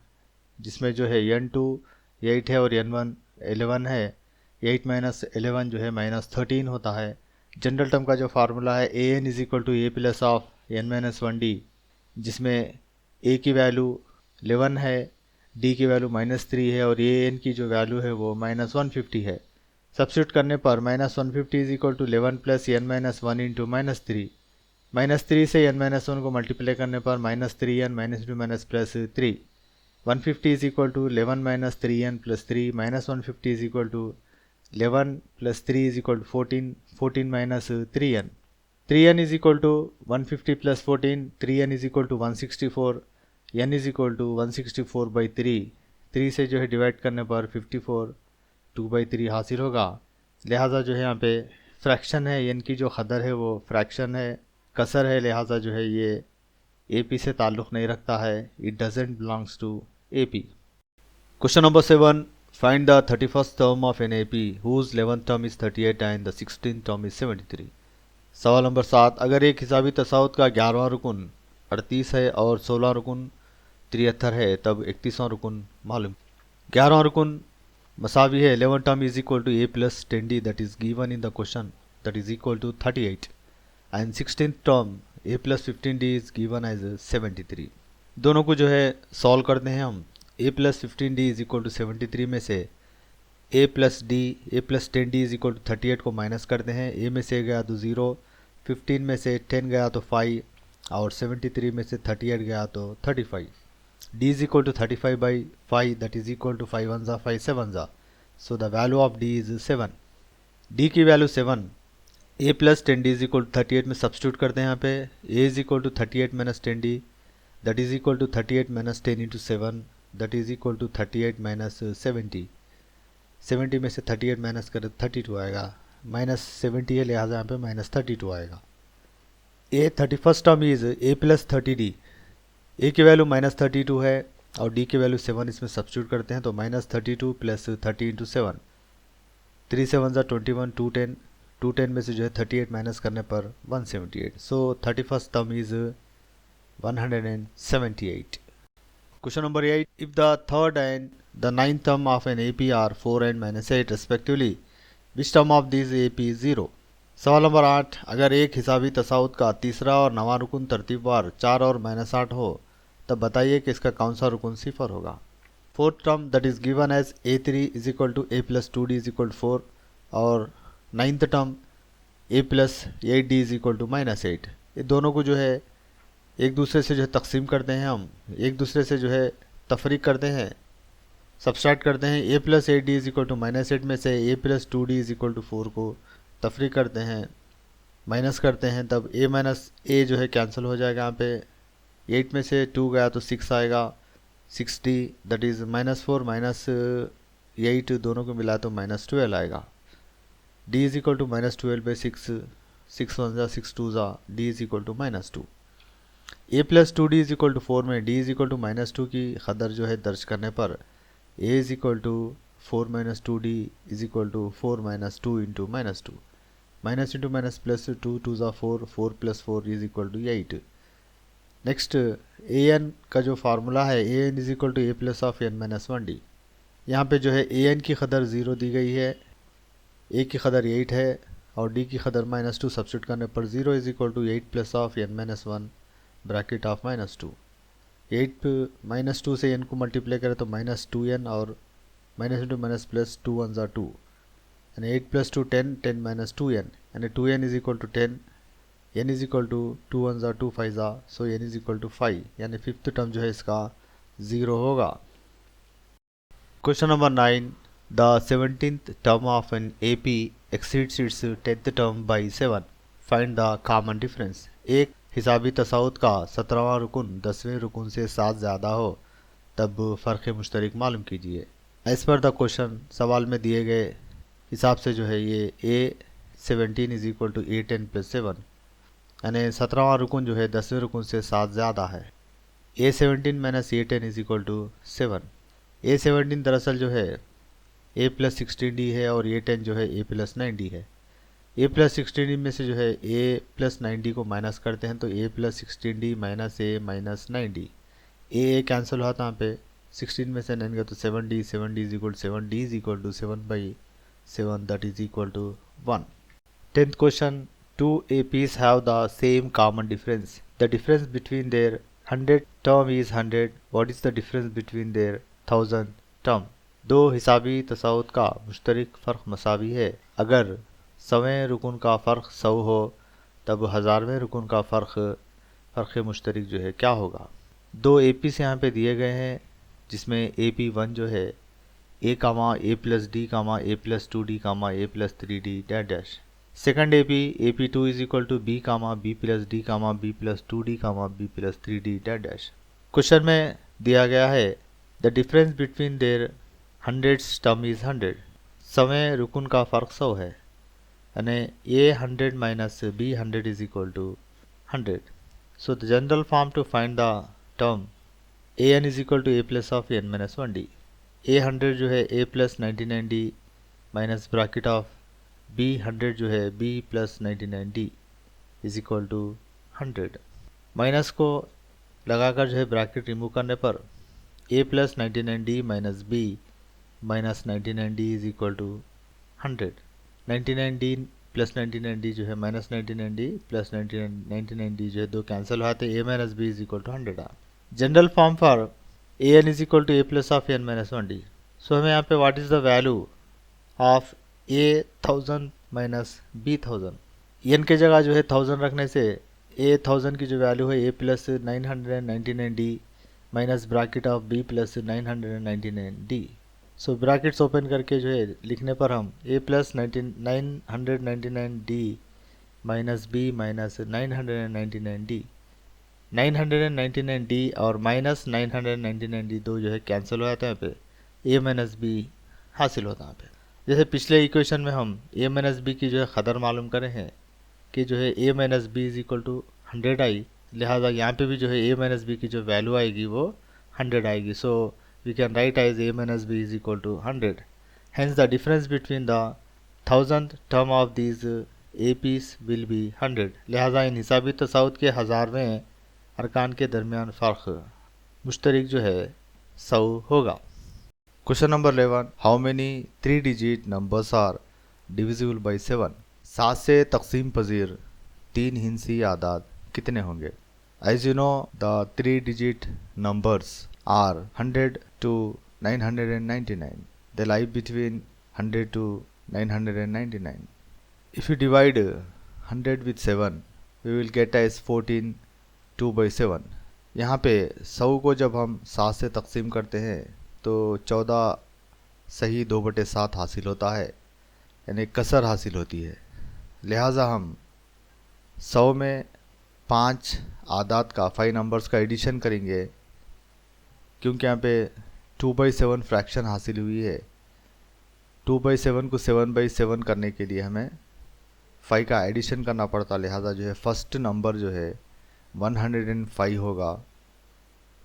जिसमें जो है n2 8 है और n1 11 है। 8 - 11 जो है -13 होता है। जनरल टर्म का जो फार्मूला है an is equal to a plus of n-1d, जिसमें a की वैल्यू 11 है, d की वैल्यू -3 है और an की जो वैल्यू है वो -150 है। सब्स्टिट्यूट करने पर -150 is equal to 11 plus n-1 into -3। -3 से n-1 को मल्टीप्लाई करने पर -3n -2 +3। 150 is equal to 11 minus 3n plus 3 minus 150 is equal to 11 plus 3 is equal to 14, 14 minus 3n. 3n is equal to 150 plus 14, 3n is equal to 164, n is equal to 164/3। 3 से जो है डिवाइड करने पर 54 2/3 हासिल होगा। लिहाजा जो है यहाँ पे फ्रैक्शन है, n की जो कदर है वो फ्रैक्शन है, कसर है, लिहाजा जो है ये AP से ताल्लुक़ नहीं रखता है। It doesn't belongs to AP। Question number 7, find the 31st term of an AP whose 11th term is 38 and the 16th term is 73। सवाल नंबर 7, अगर एक हिसाबी तसाउद का 11वां रुकन 38 है और 16वां रुकन 73 है, तब 31वां रुकन मालूम। 11वां रुकन मसावी है 11 term is equal to a plus 10d that is given in the question that is equal to 38 and 16th term a plus 15d is given as 73। दोनों को जो है सॉल्व करते हैं हम। a plus 15d is equal to 73 में से a plus 10d is equal to 38 को माइनस करते हैं। a में से गया तो 0, 15 में से 10 गया तो 5 और 73 में से 38 गया तो 35। d is equal to 35/5 that is equal to 5 1 5 7 so the value of d is 7। d की value 7, a plus 10d is equal to 38 में सब्स्टिट्यूट करते हैं। यहाँ पे a is equal to 38 minus 10d that is equal to 38 minus 10 into 7 that is equal to 38 minus 70। 70 में से 38 माइनस करें 32 आएगा, -70 है लिहाजा यहाँ पे -32 आएगा। a 31st term is a plus 30d, a की वैल्यू -32 है और d की वैल्यू 7, इसमें सब्स्टिट्यूट करते हैं तो -32 प्लस 30 इंटू 7, 3 7 21, 210 में से जो है 38 माइनस करने पर 178। सो 31st term is 178। Question number 8, if the third and the ninth term of an AP are 4 and -8 respectively, which term of these AP is 0? सवाल नंबर 8, अगर एक हिसाबी तसाउद का तीसरा और नवा रुकन तरतीबवार 4 और -8 हो, तब बताइए कि इसका कौन सा रुकन सिफर होगा। Fourth term that is given as a3 is equal to a plus 2d is equal to 4 और ninth term a plus 8d is equal to -8। ये दोनों को जो है एक दूसरे से जो है तकसीम करते हैं, हम एक दूसरे से जो है तफरीक करते हैं, सबस्ट्रैक्ट करते हैं। a plus 8d is equal to -8 में से a plus 2d is equal to 4 को तफरीक करते हैं, माइनस करते हैं, तब a माइनस a जो है कैंसिल हो जाएगा। यहाँ पे 8 में से 2 गया तो 6 आएगा, 60 दैट इज़ -4 -8 दोनों को मिला तो -12 आएगा। d is equal to -12/6, 6 1 6 2 d is equal to -2। a plus 2d is equal to 4 में d इज इक्वल टू -2 की कदर जो है दर्ज करने पर a is equal to 4 minus 2d is equal to 4 minus 2 into minus 2, minus into minus plus 2 टू ज़ा 4, 4 plus 4 is equal to 8। Next a n का जो फार्मूला है, a N is equal to A plus of N minus 1d। यहाँ पे जो है ए एन की कदर 0 दी गई है, ए की कदर 8 है और डी की कदर -2 सब्सिट्यूट करने पर 0 is equal to 8 plus of N minus 1 bracket of -2। 8 -2 से n को मल्टीप्लाई करें तो -2n और माइनस इंटू माइनस प्लस 2 1 ज़ा 2, यानी 8 प्लस 2 10, 10 माइनस 2n, यानी 2n is equal to 10, n is equal to 2 1 ज़ा 2 5 ज़ा, so n is equal to 5, यानी फिफ्थ टर्म जो है इसका 0 होगा। Question number 9, the 17th term of an AP exceeds its 10th term by 7, find the common difference. एक हिसाबी तसाउद का 17वां रुकन 10वें रुकन से 7 ज़्यादा हो तब फ़र्क मुश्तरक मालूम कीजिए। एज़ पर द क्वेश्चन, सवाल में दिए गए हिसाब से जो है ये A17 is equal to A10 plus 7, यानी 17वां रुकन जो है 10वें रुकन से 7 ज़्यादा है। A17 minus A10 is equal to 7। A17 दरअसल जो है A प्लस 16D है और A10 जो है A प्लस 9D है। A प्लस 16D में से जो है A प्लस 9D को माइनस करते हैं तो A plus 16D minus A minus 9D, A cancel हुआ था यहाँ पे, 16 में से 9 गया तो 7D, 7D is equal to 7D is equal to 7/7, that is equal to 1। 10th question, 2 APs have the same common difference. The difference between their 100 term is 100. What is the difference between their 1000 term? दो हिसाबी तसाउद का मुश्तरक फ़र्क मसावी है। अगर 100वें रुकन का फ़र्क 100 हो तब 1000वें रुकन का फ़र्क मुश्तरक जो है क्या होगा। दो APs यहाँ पे दिए गए हैं जिसमें AP1 जो है A comma A plus D comma A plus 2D comma A plus 3D dash dash. Second AP2 is equal to B comma B plus D comma B plus 2D comma B plus 3D dash dash. Question में दिया गया है the difference between their hundredths term is 100। 100वें रुकन का फ़र्क 100 है, यानी A 100 minus B 100 is equal to 100। So the general form to find the term AN is equal to A plus of N minus 1D। A 100 जो है A plus 99D minus bracket of B 100 जो है B plus 99D is equal to 100। Minus को लगाकर जो है ब्रैकेट रिमूव करने पर A plus 99D minus B minus 99D is equal to 100। 99D plus 99D जो है माइनस 99D प्लस 99D जो है दो कैंसिल हुआ तो A minus B is equal to 100 आ। General form for AN is equal to A plus of N minus 1D। So हमें यहाँ पे what is the value of A 1000 minus B 1000। N के जगह जो है 1000 रखने से A 1000 की जो वैल्यू है A plus 999D minus bracket of B plus 999D। So brackets open करके जो है लिखने पर हम A plus 999D minus B minus 999D, 999D और माइनस 999D दो जो है कैंसिल हो जाते हैं यहाँ पे A माइनस B हासिल होता है यहाँ पे। जैसे पिछले इक्वेशन में हम A माइनस B की जो है कदर मालूम करे हैं कि जो है A minus B is equal to 100 आई, लिहाजा यहाँ पे भी जो है A माइनस B की जो वैल्यू आएगी वो 100 आएगी। So we can write as A minus B is equal to 100। Hence the difference between the 1000th term of these APs will be 100। लिहाजा इन हिसाबी तसाउद के 1000वें अरकान के दरमियान फ़र्क मुश्तरक जो है 100 होगा। Question number 11, how many 3 digit numbers are divisible by 7। 7 से तकसीम पजीर 3 हिंसी आदाद कितने होंगे। As you know the 3 digit numbers are 100 to 999, they lie between 100 to 999। if you divide 100 with 7 we will get as 14 2/7। यहाँ पे 100 को जब हम 7 से तकसीम करते हैं तो 14 सही 2/7 हासिल होता है, यानी कसर हासिल होती है। लिहाजा हम 100 में 5 आदाद का 5 नंबर्स का एडिशन करेंगे, क्योंकि यहाँ पे 2/7 फ्रैक्शन हासिल हुई है। 2/7 को 7/7 करने के लिए हमें 5 का एडिशन करना पड़ता, लिहाजा जो है फर्स्ट नंबर जो है 105 होगा।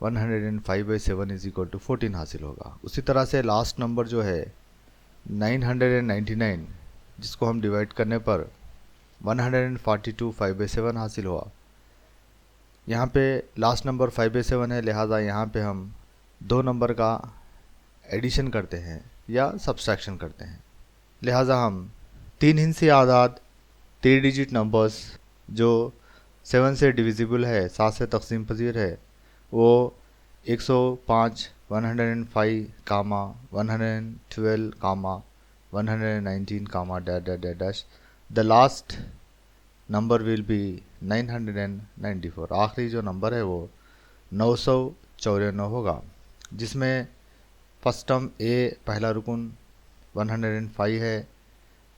105/7 इज इक्वल टू 14 हासिल होगा। उसी तरह से लास्ट नंबर जो है 999 जिसको हम डिवाइड करने पर 142 5/7 हासिल हुआ। यहाँ पे लास्ट नंबर 5/7 है, लिहाजा यहाँ पे हम दो नंबर का एडिशन करते हैं या सब्सट्रैक्शन करते हैं। लिहाजा हम तीन हिस्सी आदाद 3 डिजिट नंबर्स जो 7 से डिविजिबल है, 7 से तकसीम पजीर है, वो 105, 105, 112, 119, dash the last number will be 994। आखिरी जो नंबर है वो 994 होगा, जिसमें फर्स्ट टर्म ए पहला रुकन 105 है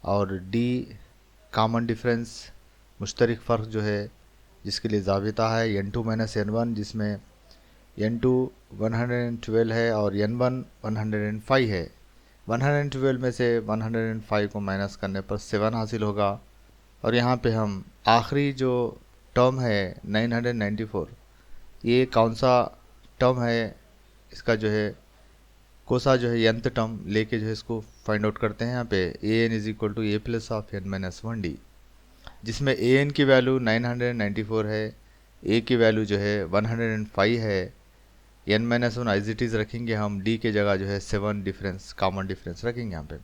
और डी कॉमन डिफरेंस मुश्तरक फ़र्क जो है जिसके लिए ज़ाबिता है n2 माइनस n1, जिसमें n2 112 है और n1 105 है। 112 में से 105 को माइनस करने पर 7 हासिल होगा। और यहाँ पे हम आखिरी जो टर्म है 994, ये कौन सा टर्म है, इसका जो है कोसा जो है nth टर्म लेके जो है इसको फाइंड आउट करते हैं। यहाँ पे an is equal to A plus of n minus 1d, जिसमें an की वैल्यू 994 है, a की वैल्यू जो है 105 है, n minus 1 as it is रखेंगे हम, d के जगह जो है 7 डिफरेंस कॉमन डिफरेंस रखेंगे। यहाँ पे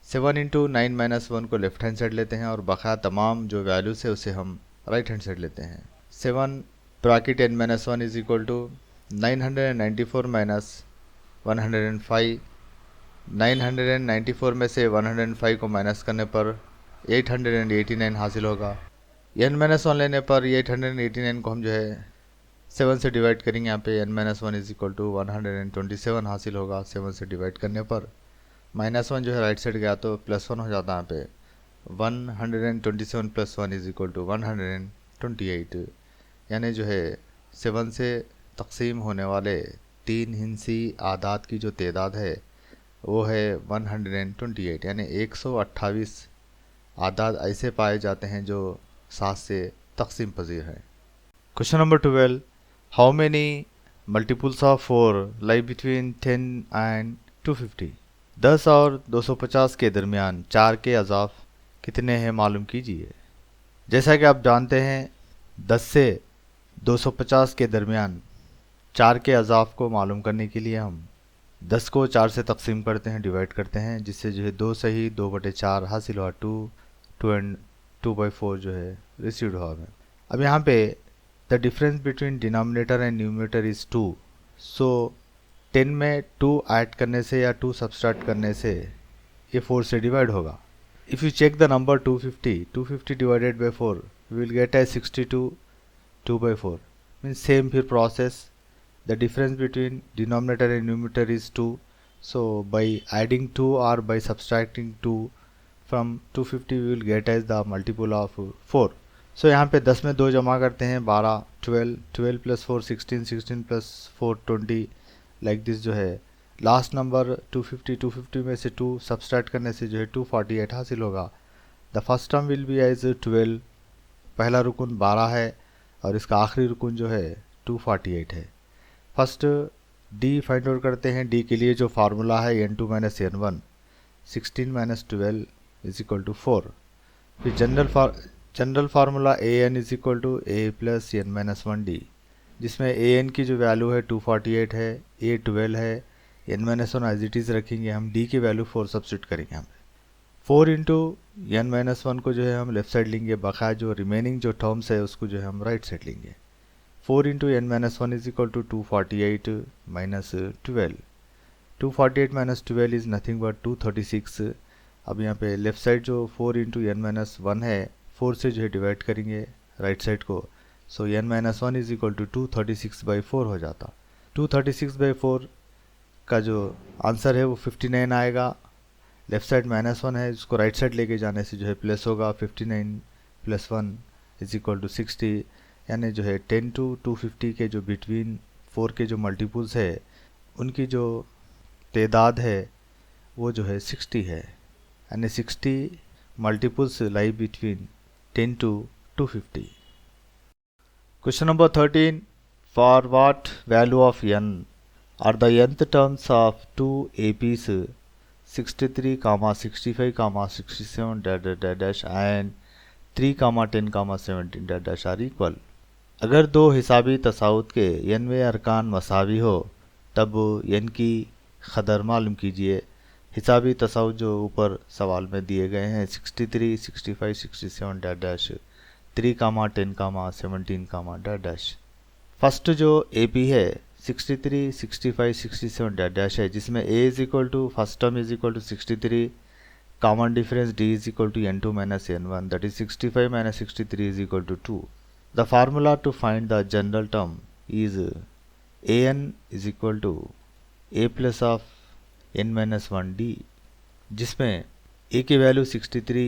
7 इंटू 9 माइनस 1 को लेफ्ट हैंड साइड लेते हैं और बकाया तमाम जो वैल्यूज़ है उसे हम राइट हैंड साइड लेते हैं। 7 bracket n minus 1 is equal to 994 minus 105। 994 में से 105 को माइनस करने पर 889 हासिल होगा। n माइनस 1 लेने पर 889 को हम जो है 7 से डिवाइड करेंगे। यहाँ पे n minus 1 is equal to 127 हासिल होगा 7 से डिवाइड करने पर। -1 जो है राइट साइड गया तो +1 हो जाता है। यहाँ पे 127 + 1 इज इक्वल टू 128, यानी जो है 7 से तकसीम होने वाले तीन हिंसी आदाद की जो तादाद है वो है 128, यानी 128 आदाद ऐसे पाए जाते हैं जो 7 से तकसीम पजीर है। Question number 12, how many multiples of 4 lie between 10 and 250? 10 और 250 के दरमियान 4 के अज़ाफ कितने हैं मालूम कीजिए। जैसा कि आप जानते हैं 10 से 250 के दरमियान 4 के अज़ाफ को मालूम करने के लिए हम 10 को 4 से तकसीम करते हैं, डिवाइड करते हैं, जिससे जो है 2 सही 2/4 हासिल हुआ, 2 एंड 2/4 जो है रिसीव्ड हुआ हमें। अब यहाँ पे the difference between denominator and numerator is 2, सो 10 में 2 ऐड करने से या 2 सब्सट्रैक्ट करने से ये 4 से डिवाइड होगा। If you check the number 250 divided by 4 we will get a 62 2/4, means same फिर process. The difference between denominator and numerator is 2, so by adding 2 or by subtracting 2 from 250 we will get as the multiple of 4. So यहाँ पे 10 में 2 जमा करते हैं 12, 12 plus 4 16, 16 plus 4 20, like this जो है लास्ट नंबर 250 में से 2 सब्सट्रैक्ट करने से जो है 248 हासिल होगा। The first term will be as 12, पहला रुकन 12 है और इसका आखिरी रुकन जो है 248 है। फर्स्ट डी फाइंड आउट करते हैं। डी के लिए जो फार्मूला है n2 minus n1, 16 - 12 is equal to 4। फिर general formula an is equal to a plus n minus 1d, जिसमें an की जो वैल्यू है 248 है, a 12 है, n minus 1 as it is रखेंगे हम, d की वैल्यू 4 सब्सिट्यूट करेंगे हम। 4 इंटू n माइनस 1 को जो है हम लेफ्ट साइड लेंगे, बकाया जो रिमेनिंग जो टर्म्स है उसको जो है हम राइट साइड लेंगे। 4 into n minus 1 is equal to 248 minus 12। 248 minus 12 is nothing but 236। अब यहाँ पे लेफ्ट साइड जो 4 इंटू n माइनस 1 है 4 से जो है डिवाइड करेंगे राइट साइड को, so n minus 1 is equal to 236/4 हो जाता। 236/4 का जो आंसर है वो 59 आएगा। लेफ्ट साइड -1 है, जिसको राइट साइड लेके जाने से जो है प्लस होगा, 59 + 1 इज इक्वल टू 60, यानी जो है 10 to 250 के जो बिटवीन 4 के जो मल्टीपल्स है उनकी जो तादाद है वो जो है 60 है, यानी 60 multiples lie between 10 to 250। Question number 13, for what value of n are the nth terms of 2 APs 63, 65, 67 dash and 3, 10, 17 dash are equal। अगर दो हिसाबी तसाउत के n अरकान मसावी हो तब n की क़दर मालूम कीजिए। हिसाबी तसाउत जो ऊपर सवाल में दिए गए हैं 63, 65, 67 डैश 3, 10, 17 डैश। फर्स्ट जो AP है 63, 65, 67 डैश है, जिसमें A is equal to first term is equal to 63, common difference D is equal to n2 minus n1 that is 65 minus 63 is equal to 2। The formula to find the general term is an is equal to a plus of n minus 1d, जिसमें a की वैल्यू 63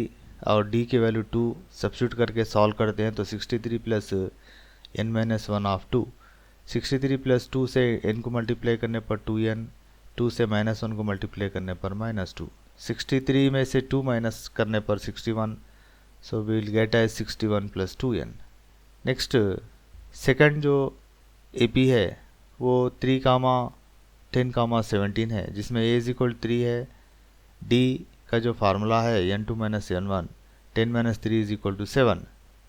और d की वैल्यू 2 सब्स्टिट्यूट करके सॉल्व करते हैं तो 63 plus n minus 1 of 2, 63 plus 2 से n को मल्टीप्लाई करने पर 2n, 2 से माइनस 1 को मल्टीप्लाई करने पर माइनस 2, 63 में से 2 माइनस करने पर 61, so we will get as 61 plus 2n। Next second जो AP है वो 3, 10, 17 है, जिसमें A इज इक्वल 3 है, D का जो फार्मूला है n2 minus n1, 10 minus 3 is equal to 7।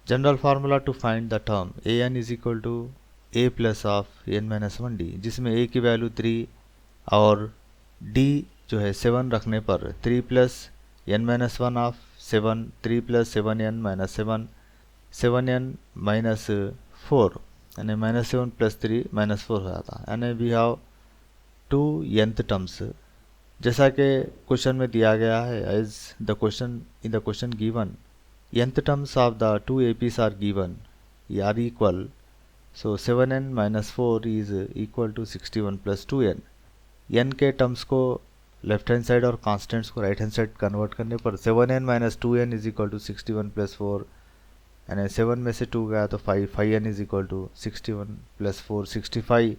General formula to find the term an is equal to a plus of n minus 1d, जिसमें a की वैल्यू 3 और d जो है 7 रखने पर 3 plus n minus 1 of 7, 3 plus 7n minus 7, 7n minus 4 यानी माइनस 7 प्लस 3 माइनस 4 हो जाता है, यानी वी हैव 2 nth टर्म्स। जैसा कि क्वेश्चन में दिया गया है as the question in the question given nth terms of the 2 APs are given are equal, so 7n minus 4 is equal to 61 plus 2n। n के टर्म्स को लेफ्ट हैंड साइड और कॉन्स्टेंट्स को राइट हैंड साइड कन्वर्ट करने पर 7n minus 2n is equal to 61 plus 4, यानी 7 में से 2 गया तो 5, 5n is equal to 61 plus 4, 65,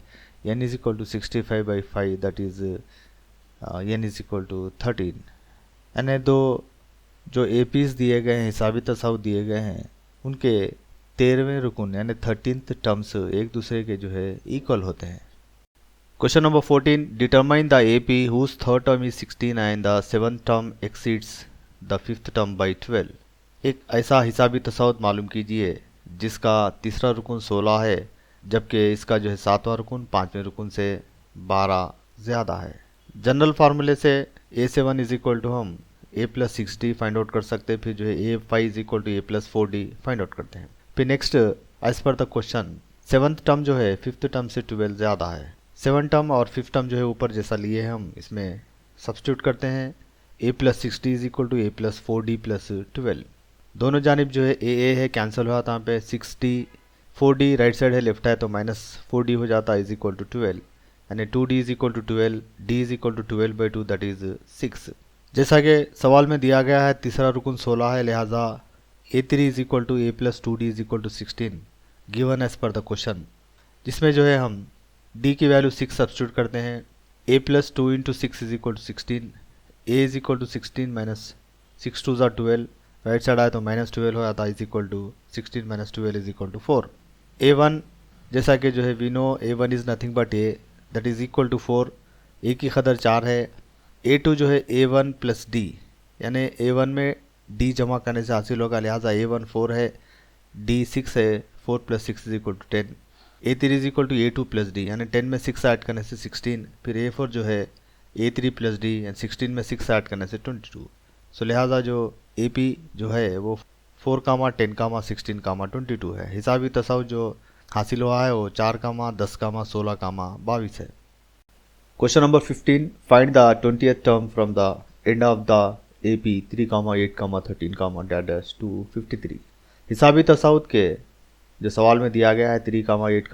n is equal to 65 by 5 that is n is equal to 13। यानी दो जो APs दिए गए हैं, हिसाबी तसाउत दिए गए हैं, उनके 13वें रुकन यानी 13th टर्म्स एक दूसरे के जो है इक्वल होते हैं। Question number 14, determine the AP whose third term is 16 and the 7th term exceeds the 5th term by 12। एक ऐसा हिसाबी तसाउत मालूम कीजिए जिसका तीसरा रुकन 16 है, जबकि इसका जो है 7वां रुकन 5वें रुकन से 12 ज़्यादा है। जनरल फार्मूले से A7 इज इक्वल टू हम a plus 6d find out कर सकते हैं, फिर जो है A5 is equal to a plus 4d find out करते हैं। फिर नेक्स्ट एज पर द क्वेश्चन 7th टर्म जो है 5th टर्म से 12 ज़्यादा है। 7th टर्म और 5th टर्म जो है ऊपर जैसा लिए हैं हम इसमें सब्स्टिट्यूट करते हैं, a plus 6d is equal to a plus 4d plus 12। दोनों जानिब जो है a है कैंसिल हुआ था, यहाँ पे 6d 4d राइट साइड है लेफ्ट है तो माइनस 4d हो जाता है इज इक्वल टू 12, यानी 2d is equal to 12, d is equal to 12 by 2 that is 6। जैसा कि सवाल में दिया गया है तीसरा रुकन 16 है, लिहाजा a3 is equal to a plus 2d is equal to 16 given as पर द क्वेश्चन, जिसमें जो है हम d की वैल्यू 6 सब्स्टिट्यूट करते हैं, a plus 2 into 6 is equal to 16, a is equal to 16 minus 6 2 ज़ा 12, राइट साइड आए तो माइनस 12 हो जाता है is equal to 16 minus 12 is equal to 4। a1 जैसा कि जो है we know a1 is nothing but a that is equal to 4, a की कदर 4 है। a2 जो है a1 प्लस d, यानी a1 में d जमा करने से हासिल होगा, लिहाजा a1 4 है, d 6 है, 4 plus 6 is equal to 10, a3 is equal to a2 plus d, यानी 10 में 6 ऐड करने से 16, फिर a4 जो है a3 प्लस d यानी 16 में 6 ऐड करने से 22। सो लिहाजा जो AP जो है वो 4, 10, 16, 22 है। हिसाबी तसाउत जो हासिल हुआ है वो 4, 10, 16, 22 है। Question number 15, find the 20th term from the end of the AP 3, 8, 13, dash to 53। हिसाबी तसाउत के जो सवाल में दिया गया है 3, 8,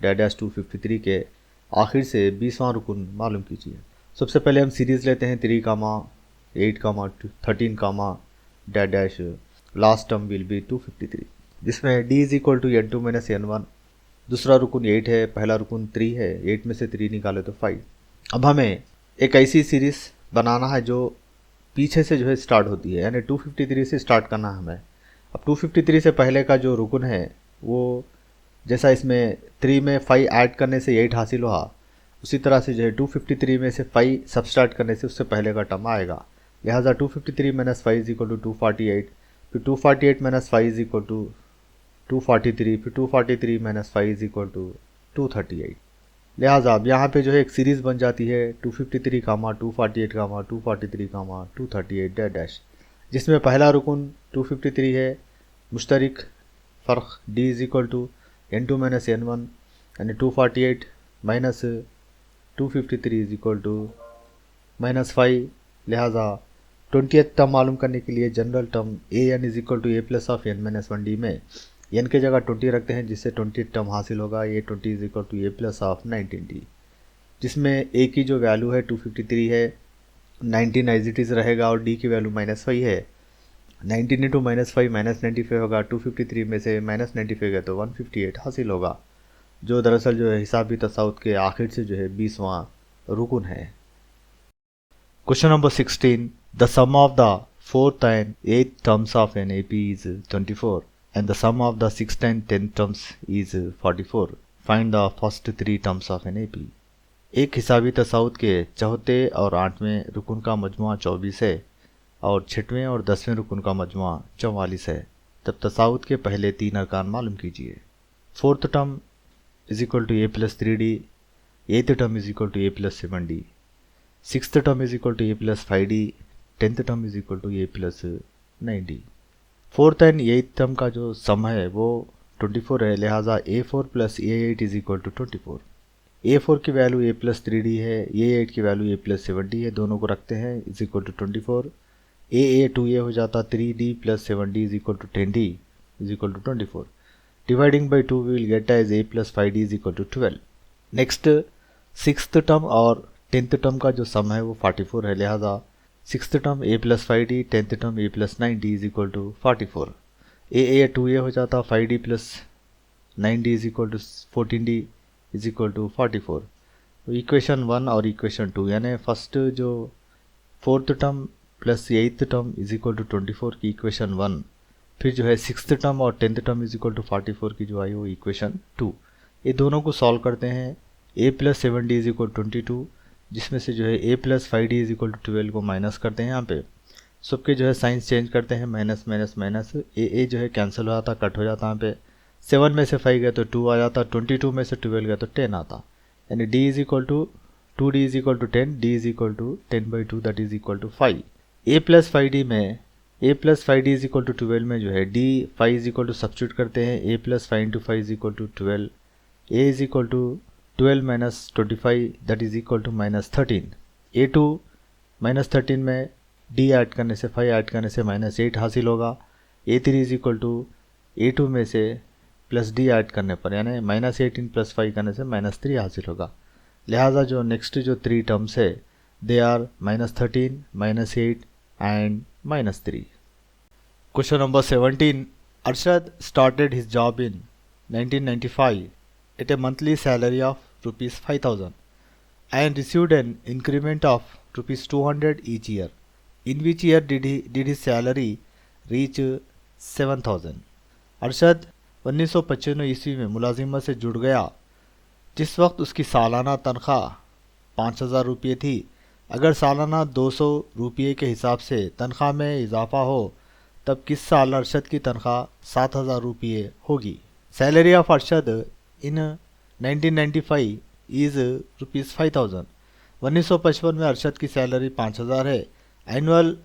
12 डैश टू 53 के आखिर से 20वां रुकन मालूम कीजिए। सबसे पहले हम सीरीज़ लेते हैं 3, 8, 13, dash last term will be 253, जिसमें d is equal to n2 minus n1, दूसरा रुकन 8 है, पहला रुकन 3 है, 8 में से 3 निकाले तो 5। अब हमें एक ऐसी सीरीज़ बनाना है जो पीछे से जो है स्टार्ट होती है, यानी 253 से स्टार्ट करना है हमें। अब 253 से पहले का जो रुकन है वो जैसा इसमें 3 में 5 ऐड करने से 8 हासिल हुआ, उसी तरह से जो है 253 में से 5 सबस्ट्रैक्ट करने से उससे पहले का टर्म आएगा। लिहाजा 253 माइनस 5 इज इक्वल टू 248, फिर 248 माइनस 5 इज इक्वल टू 243, फिर 243 माइनस 5 इज इक्वल टू 238। लिहाजा अब यहाँ पे जो है एक सीरीज़ बन जाती है 253 कामा 248 कामा 243 कामा 238 डैश डैश, जिसमें पहला रुकन 253 है, मुश्तरक फ़र्क d is equal to n2 minus n1, यानी 248 minus 253 is equal to minus 5। लिहाजा 20th टर्म मालूम करने के लिए general term a n is equal to a plus of n minus 1 d में n के जगह 20 रखते हैं, जिससे 20th टर्म हासिल होगा a 20 is equal to a plus of 19d, जिसमें a की जो वैल्यू है 253 है, 19 एज इट इज़ रहेगा और d की वैल्यू माइनस 5 है। 19 इंटू माइनस 5 माइनस 95 होगा, 253 में से माइनस 95 गया तो 158 हासिल होगा, जो दरअसल जो है हिसाबी तसाउद के आखिर से जो है 20वां रुकन है। Question number 16, the sum of the 4th and 8th terms of an AP इज 24 and the sum of the 6th and 10th terms is 44. Find the first 3 terms of an AP. एक हिसाबी तसाउद के चौथे और 8वें रुकन का मजमुआ 24 है और 6वें और 10वें रुकन का मजमुआ 44 है। तब तसाउद के पहले 3 अरकान मालूम कीजिए। 4th term is equal to a plus 3d, 8th term is equal to a plus 7d, 6th term is equal to a plus 5d, 10th term is equal to a plus 9d। 4th and 8th term का जो सम है वो 24 है, लिहाजा a4 plus a8 is equal to 24। a4 की वैल्यू a प्लस 3d है, a8 की वैल्यू a प्लस 7d है, दोनों को रखते हैं is equal to 24। a 2a हो जाता 3d plus 7d is equal to 10d is equal to 24। Dividing by 2 we will get as a plus 5d is equal to 12। Next 6th term और 10th टर्म का जो सम है वो 44 है, लिहाजा 6th term a plus 5d, 10th term a plus 9d is equal to 44। a 2a हो जाता 5d plus 9d is equal to 14d is equal to 44। तो इक्वेशन 1 और इक्वेशन 2 यानी फर्स्ट जो 4th term plus 8th term is equal to 24 की इक्वेशन 1, फिर जो है 6th टर्म और 10th term is equal to 44 की जो आई वो इक्वेशन 2, ये दोनों को सॉल्व करते हैं। a plus 7d is equal 22, जिसमें से जो है a plus 5d is equal to 12 को माइनस करते हैं। यहाँ पे सबके जो है साइंस चेंज करते हैं, माइनस माइनस माइनस, a जो है कैंसिल हो जाता, कट हो जाता। यहाँ पे 7 में से 5 गया तो 2 आ जाता, 22 में से 12 गया तो 10 आता, यानी d is equal to 2d is equal to 10, d is equal to 10/2 that is equal to 5। a plus 5d में a plus 5d is equal to 12 में जो है d 5 is equal to substitute करते हैं, a plus 5 into 5 is equal to 12, a is equal to 12 minus 25 that is equal to minus 13। a2 minus 13 में d ऐड करने से 5 ऐड करने से माइनस 8 हासिल होगा। a3 is equal to a2 में से प्लस d ऐड करने पर यानी माइनस 18 प्लस 5 करने से माइनस 3 हासिल होगा। लिहाजा जो नेक्स्ट जो 3 टर्म्स है they are minus 13, minus 8 and minus 3। Question number 17, Arshad started his job in 1995 at a monthly salary of rupees 5,000 and received an increment of rupees 200 each year. In which year did his salary reach 7,000? Arshad 1995 ईस्वी में मुलाजिमत से जुड़ गया, जिस वक्त उसकी सालाना तनख्वाह 5,000 रुपये थी। अगर सालाना 200 रुपये के हिसाब से तनख्वाह में इजाफा हो तब किस साल अरशद की तनख्वाह 7,000 रुपये होगी? Salary of Arshad in 1995 is rupees 5,000। 1955 में अरशद की सैलरी 5,000 है। एनुअल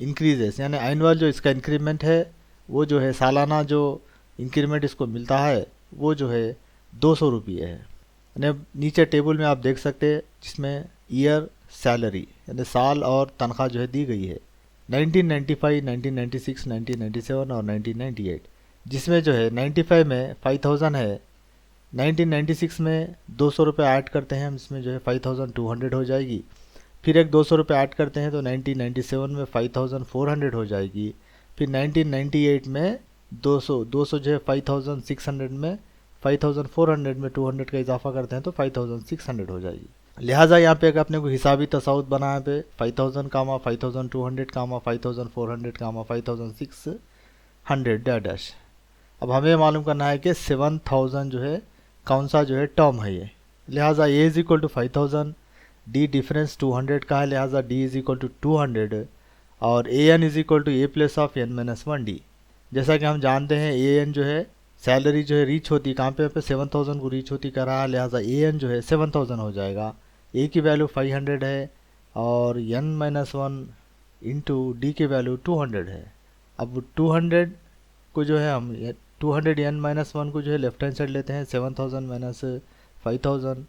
इंक्रीजेस यानी एनुअल जो इसका इंक्रीमेंट है वो जो है सालाना जो इंक्रीमेंट इसको मिलता है वो जो है 200 रुपये है। यानी नीचे टेबल में आप देख सकते हैं जिसमें ईयर सैलरी यानी साल और तनख्वाह जो है दी गई है 1995, 1996, 1997 और 1998, जिसमें जो है 95 में 5,000 है, 1996 में 200 रुपये ऐड करते हैं हम, इसमें जो है 5,200 हो जाएगी। फिर एक 200 रुपये ऐड करते हैं तो 1997 में 5,400 हो जाएगी। फिर 1998 में 200 जो है 5,600 में 5,400 में 200 का इजाफा करते हैं तो 5,600 हो जाएगी। लिहाजा यहाँ पे अपने को हिसाबी तसाउद बनाया पे 5,000 कामा 5,200 कामा 5,400 कामा 5,600 डैश। अब हमें मालूम करना है कि 7,000 जो है कौन सा जो है टर्म है ये, लिहाजा a is equal to 5000, d difference 200 का है, लिहाजा डी इज इक्वल टू 200 और a N is equal to A plus of N minus one D. जैसा कि हम जानते हैं ए एन जो है सैलरी जो है रीच होती है कहाँ पे 7000 को रीच होती कर रहा है, लिहाजा ए एन जो है 7000 हो जाएगा। ए की वैल्यू 500 है और n minus one into d की वैल्यू 200 है। अब 200 को जो है हम 200 एन माइनस वन को जो है लेफ्ट हैंड साइड लेते हैं, 7000 minus 5000,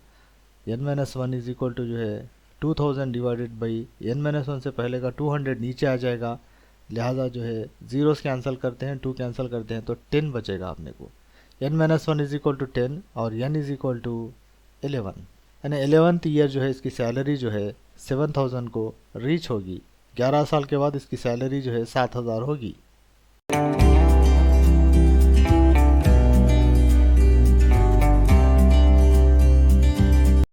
n minus one is equal to जो है 2000 divided by n minus one से पहले का 200 नीचे आ जाएगा, लिहाजा जो है जीरोस कैंसिल करते हैं, 2 कैंसिल करते हैं तो 10 बचेगा अपने को। N minus one is equal to 10 और एन इज इक्वल टू 11, यानी 11th ईयर जो है इसकी सैलरी जो है 7000 को रीच होगी। 11 साल के बाद इसकी सैलरी जो है 7000 होगी।